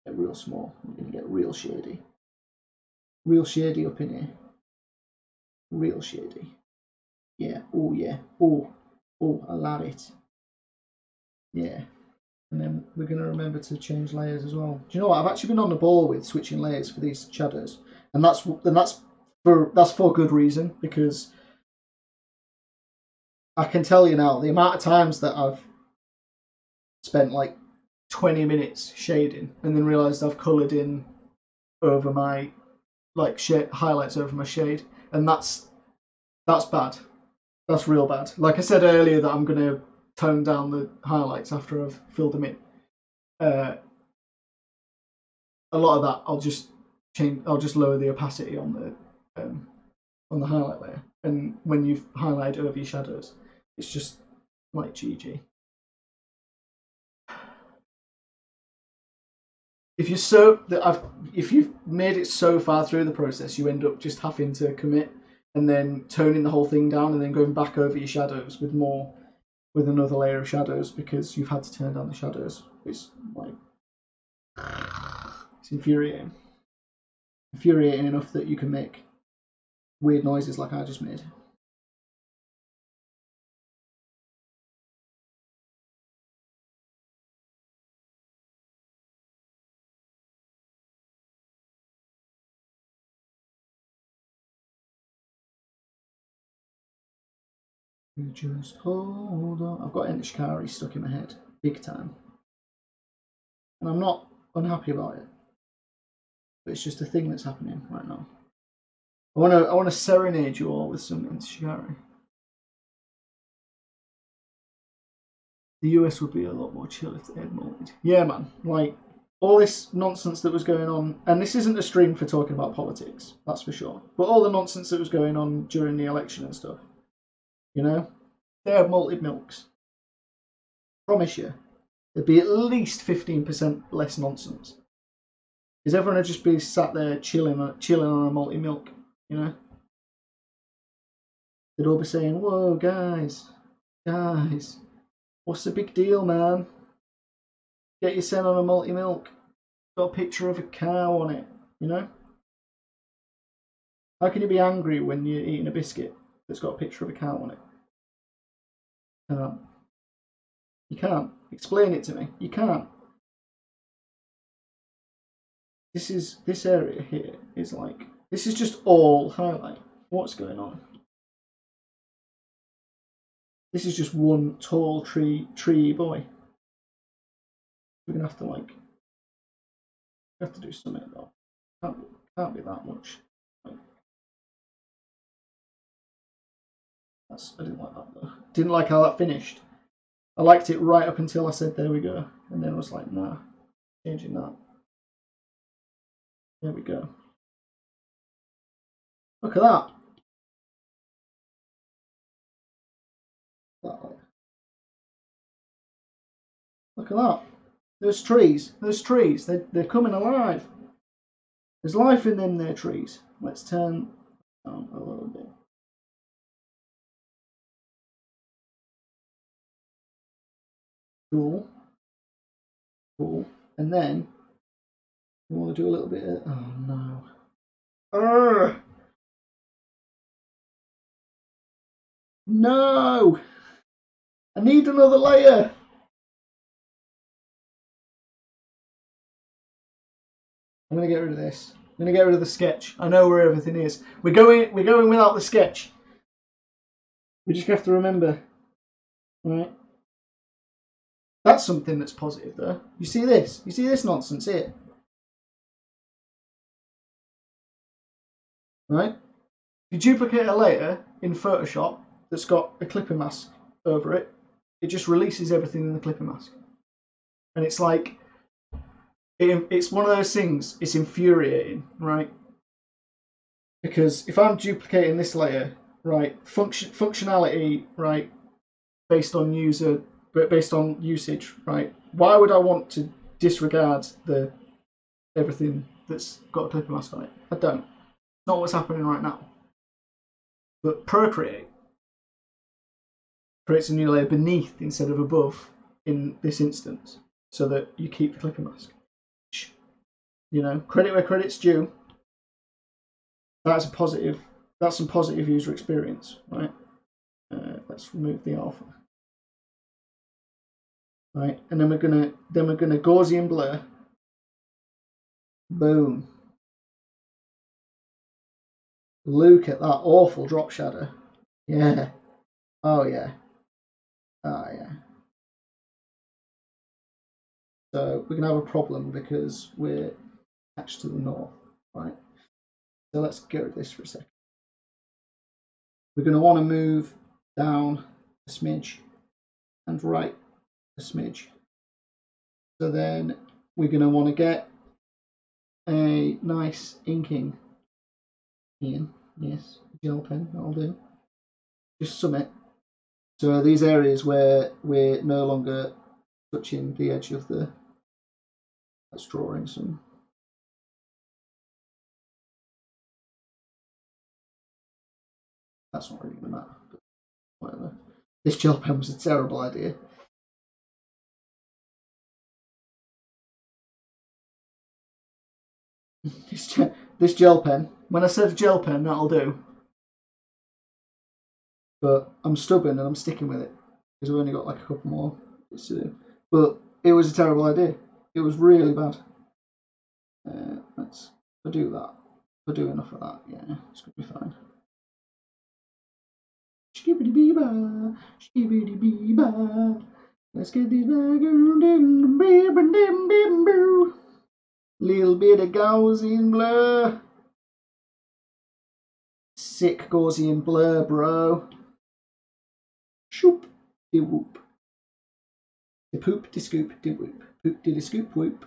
Get real small. I'm going to get real shady. Real shady up in here. Real shady. Yeah. Oh, yeah. Oh, I love it. Yeah. And then we're going to remember to change layers as well. Do you know what? I've actually been on the ball with switching layers for these shadows. And that's for good reason, because I can tell you now, the amount of times that I've spent like 20 minutes shading and then realised I've coloured in over my highlights over my shade, and that's bad. That's real bad. Like I said earlier, that I'm going to tone down the highlights after I've filled them in. A lot of that I'll just lower the opacity on the highlight layer, and when you've highlighted over your shadows, it's just like GG. If you've made it so far through the process, you end up just having to commit and then toning the whole thing down and then going back over your shadows with another layer of shadows because you've had to turn down the shadows. It's like, it's infuriating. Infuriating enough that you can make weird noises like I just made. Just hold on. I've got Enter Shikari stuck in my head, big time. And I'm not unhappy about it. But it's just a thing that's happening right now. I want to serenade you all with some Enter Shikari. The US would be a lot more chill if they had molded. Yeah, man. Like, all this nonsense that was going on, and this isn't a stream for talking about politics, that's for sure. But all the nonsense that was going on during the election and stuff, you know, they had malted milks. Promise you, there'd be at least 15% less nonsense. Because everyone would just be sat there chilling on a malted milk, you know. They'd all be saying, "Whoa, guys, what's the big deal, man? Get your son on a malted milk. Got a picture of a cow on it, you know? How can you be angry when you're eating a biscuit that's got a picture of a cow on it? You can't. Explain it to me. You can't. This area here is like, this is just all highlight. What's going on? This is just one tall tree boy. We're gonna have to like, have to do something though. Can't be that much. I didn't like that though. Didn't like how that finished. I liked it right up until I said there we go, and then I was like, nah, changing that. There we go. Look at that. Look at that. There's trees. There's trees. They're coming alive. There's life in them there trees. Let's turn down a little bit. Cool. Cool. And then we want to do a little bit of, oh no. Urgh. No! I need another layer. I'm gonna get rid of this. I'm gonna get rid of the sketch. I know where everything is. We're going without the sketch. We just have to remember. Right? That's something that's positive though. You see this? You see this nonsense here? Right? If you duplicate a layer in Photoshop that's got a clipping mask over it, it just releases everything in the clipping mask. And it's like, it's one of those things, it's infuriating, right? Because if I'm duplicating this layer, right, functionality, right, based on usage, right, why would I want to disregard everything that's got a clipping mask on it? I don't. It's not what's happening right now. But Procreate creates a new layer beneath instead of above in this instance, so that you keep the clipping mask. You know, credit where credit's due. That's a positive. That's some positive user experience, right? Let's remove the alpha. Right, and then we're gonna Gaussian blur. Boom. Look at that awful drop shadow. Yeah. Oh yeah. Oh yeah. So we're gonna have a problem because we're attached to the north, right? So let's get rid of this for a second. We're gonna want to move down a smidge and right a smidge. So then we're gonna want to get a nice inking in. Yes, gel pen, that'll do. Just summit. So these areas where we're no longer touching the edge of the, let's draw in some. That's not really going to matter, but whatever. This gel pen was a terrible idea. This gel pen, when I said gel pen, that'll do. But I'm stubborn and I'm sticking with it because I've only got like a couple more bits to do. But it was a terrible idea. It was really bad. Let's do that. If I do enough of that, yeah, it's gonna be fine. Skibbity beeba, skibbity beeba. Let's get this back. Little bit of Gaussian blur. Sick Gaussian blur, bro. Shoop, de whoop. The poop, de scoop, de whoop. Poop, de scoop, whoop.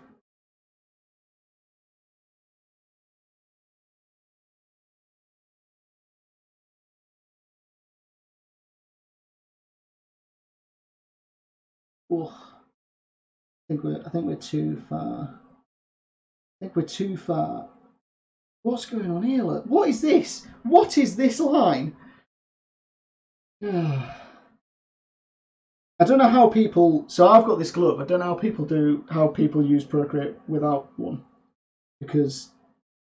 Oh, I think we're too far. I think we're too far. What's going on here? Look, what is this? What is this line? I don't know how people. So I've got this glove. I don't know how people use Procreate without one, because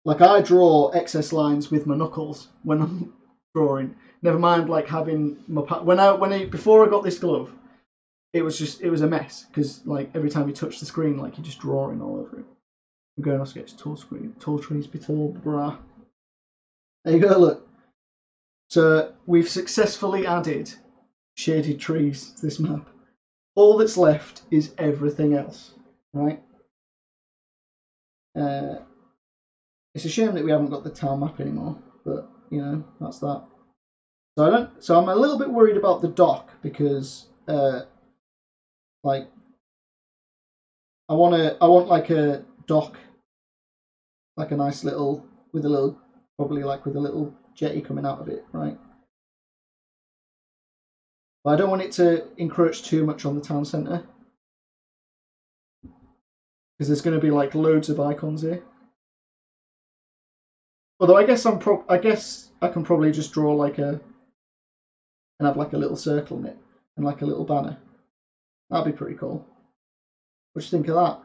like I draw excess lines with my knuckles when I'm drawing. Never mind like having my before I got this glove, it was a mess because like every time you touch the screen, like you're just drawing all over it. I'm going off sketch tall trees be tall, brah. There you go. Look. So we've successfully added shaded trees to this map. All that's left is everything else, right? It's a shame that we haven't got the town map anymore, but you know that's that. So I'm a little bit worried about the dock because like I want like a dock, like a nice little with a little jetty coming out of it, right? But I don't want it to encroach too much on the town centre because there's going to be like loads of icons here. Although I guess I can probably just draw like and have like a little circle in it and like a little banner. That'd be pretty cool. What do you think of that?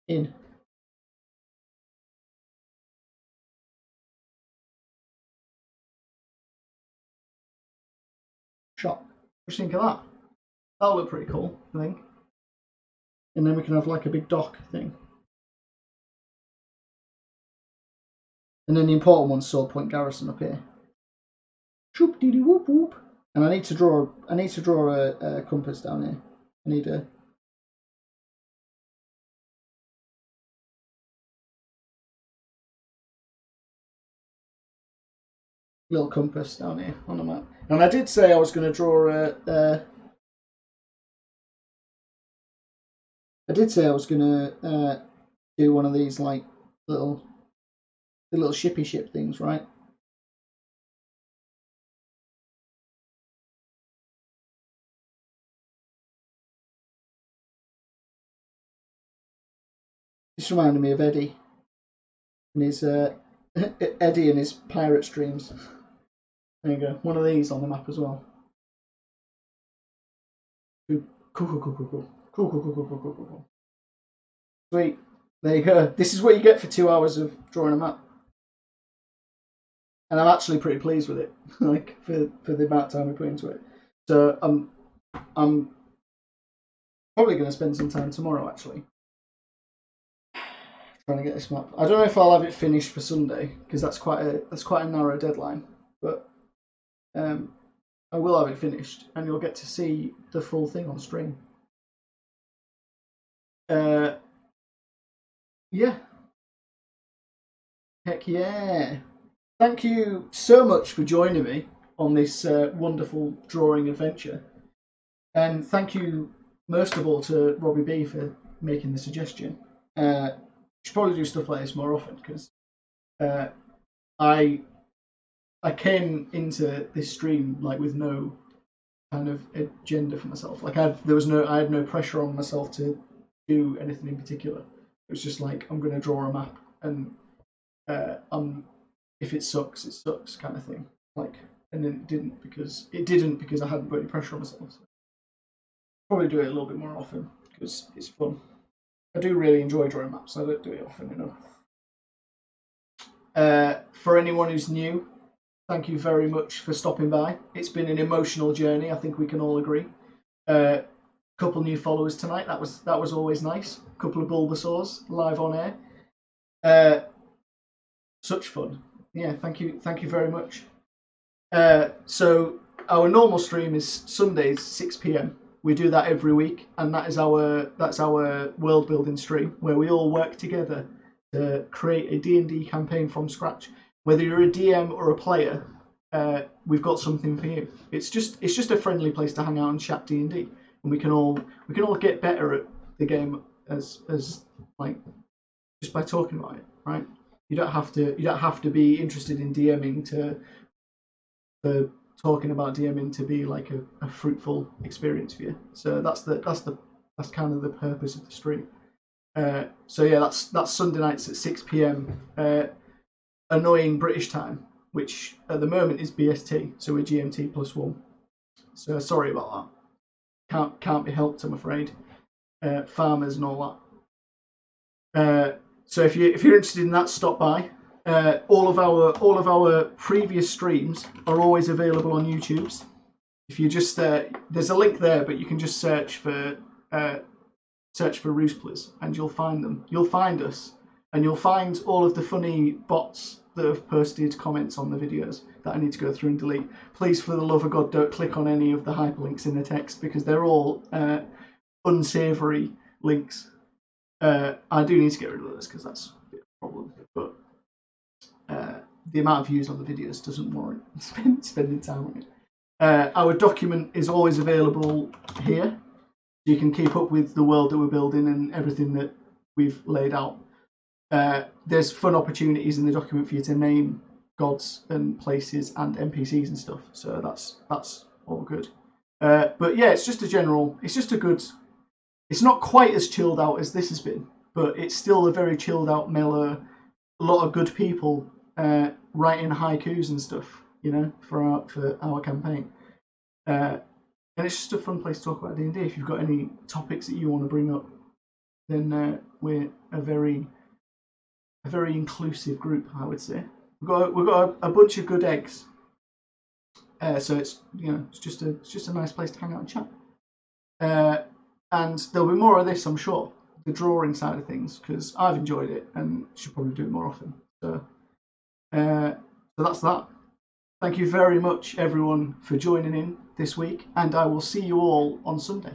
In. Shot. What do you think of that? That'll look pretty cool, I think. And then we can have like a big dock thing. And then the important one's Sword Point Garrison up here. Shoop dee dee whoop whoop. And I need to draw a compass down here. I need a little compass down here on the map. And I did say I was going to draw do one of these like little shippy ship things, right? This reminded me of Eddie and his Eddie and his pirate streams. There you go, one of these on the map as well. Cool. Sweet. There you go. This is what you get for 2 hours of drawing a map. And I'm actually pretty pleased with it, like for the amount of time we put into it. So I'm probably going to spend some time tomorrow actually trying to get this map. I don't know if I'll have it finished for Sunday because that's quite a narrow deadline, but I will have it finished, and you'll get to see the full thing on stream. Yeah. Heck yeah. Thank you so much for joining me on this wonderful drawing adventure. And thank you most of all to Robbie B for making the suggestion. We should probably do stuff like this more often because I came into this stream like with no kind of agenda for myself. Like I had no pressure on myself to do anything in particular. It was just like I'm going to draw a map, and if it sucks, it sucks kind of thing. Like, and then it didn't because I hadn't put any pressure on myself. So probably do it a little bit more often because it's fun. I do really enjoy drawing maps. I don't do it often enough. For anyone who's new, thank you very much for stopping by. It's been an emotional journey. I think we can all agree. Couple new followers tonight. That was always nice. Couple of Bulbasaurs live on air. Such fun. Yeah, thank you very much. So our normal stream is Sundays 6 p.m. We do that every week, and that's our world building stream where we all work together to create a D&D campaign from scratch. Whether you're a DM or a player, we've got something for you. It's just a friendly place to hang out and chat D&D, and we can all get better at the game as like just by talking about it, right? You don't have to be interested in DMing for talking about DMing to be like a fruitful experience for you. So that's kind of the purpose of the stream. So yeah, that's Sunday nights at 6 p.m. Annoying British time, which at the moment is BST, so we're GMT +1. So sorry about that. Can't be helped, I'm afraid. Farmers and all that. So if you're interested in that, stop by. All of our previous streams are always available on YouTube. If you just there's a link there, but you can just search for Roosplers and you'll find them. You'll find us, and you'll find all of the funny bots that have posted comments on the videos that I need to go through and delete. Please, for the love of God, don't click on any of the hyperlinks in the text because they're all unsavoury links. I do need to get rid of those because that's a bit of a problem, but the amount of views on the videos doesn't warrant spending time on it. Our document is always available here. You can keep up with the world that we're building and everything that we've laid out. There's fun opportunities in the document for you to name gods and places and NPCs and stuff. So that's all good. But yeah, it's just a good. It's not quite as chilled out as this has been, but it's still a very chilled out, mellow. A lot of good people writing haikus and stuff, you know, for our campaign. And it's just a fun place to talk about D&D. If you've got any topics that you want to bring up, then we're a very inclusive group, I would say. We've got a bunch of good eggs. So it's just a nice place to hang out and chat. And there'll be more of this, I'm sure. The drawing side of things, because I've enjoyed it and should probably do it more often. So that's that. Thank you very much, everyone, for joining in this week, and I will see you all on Sunday.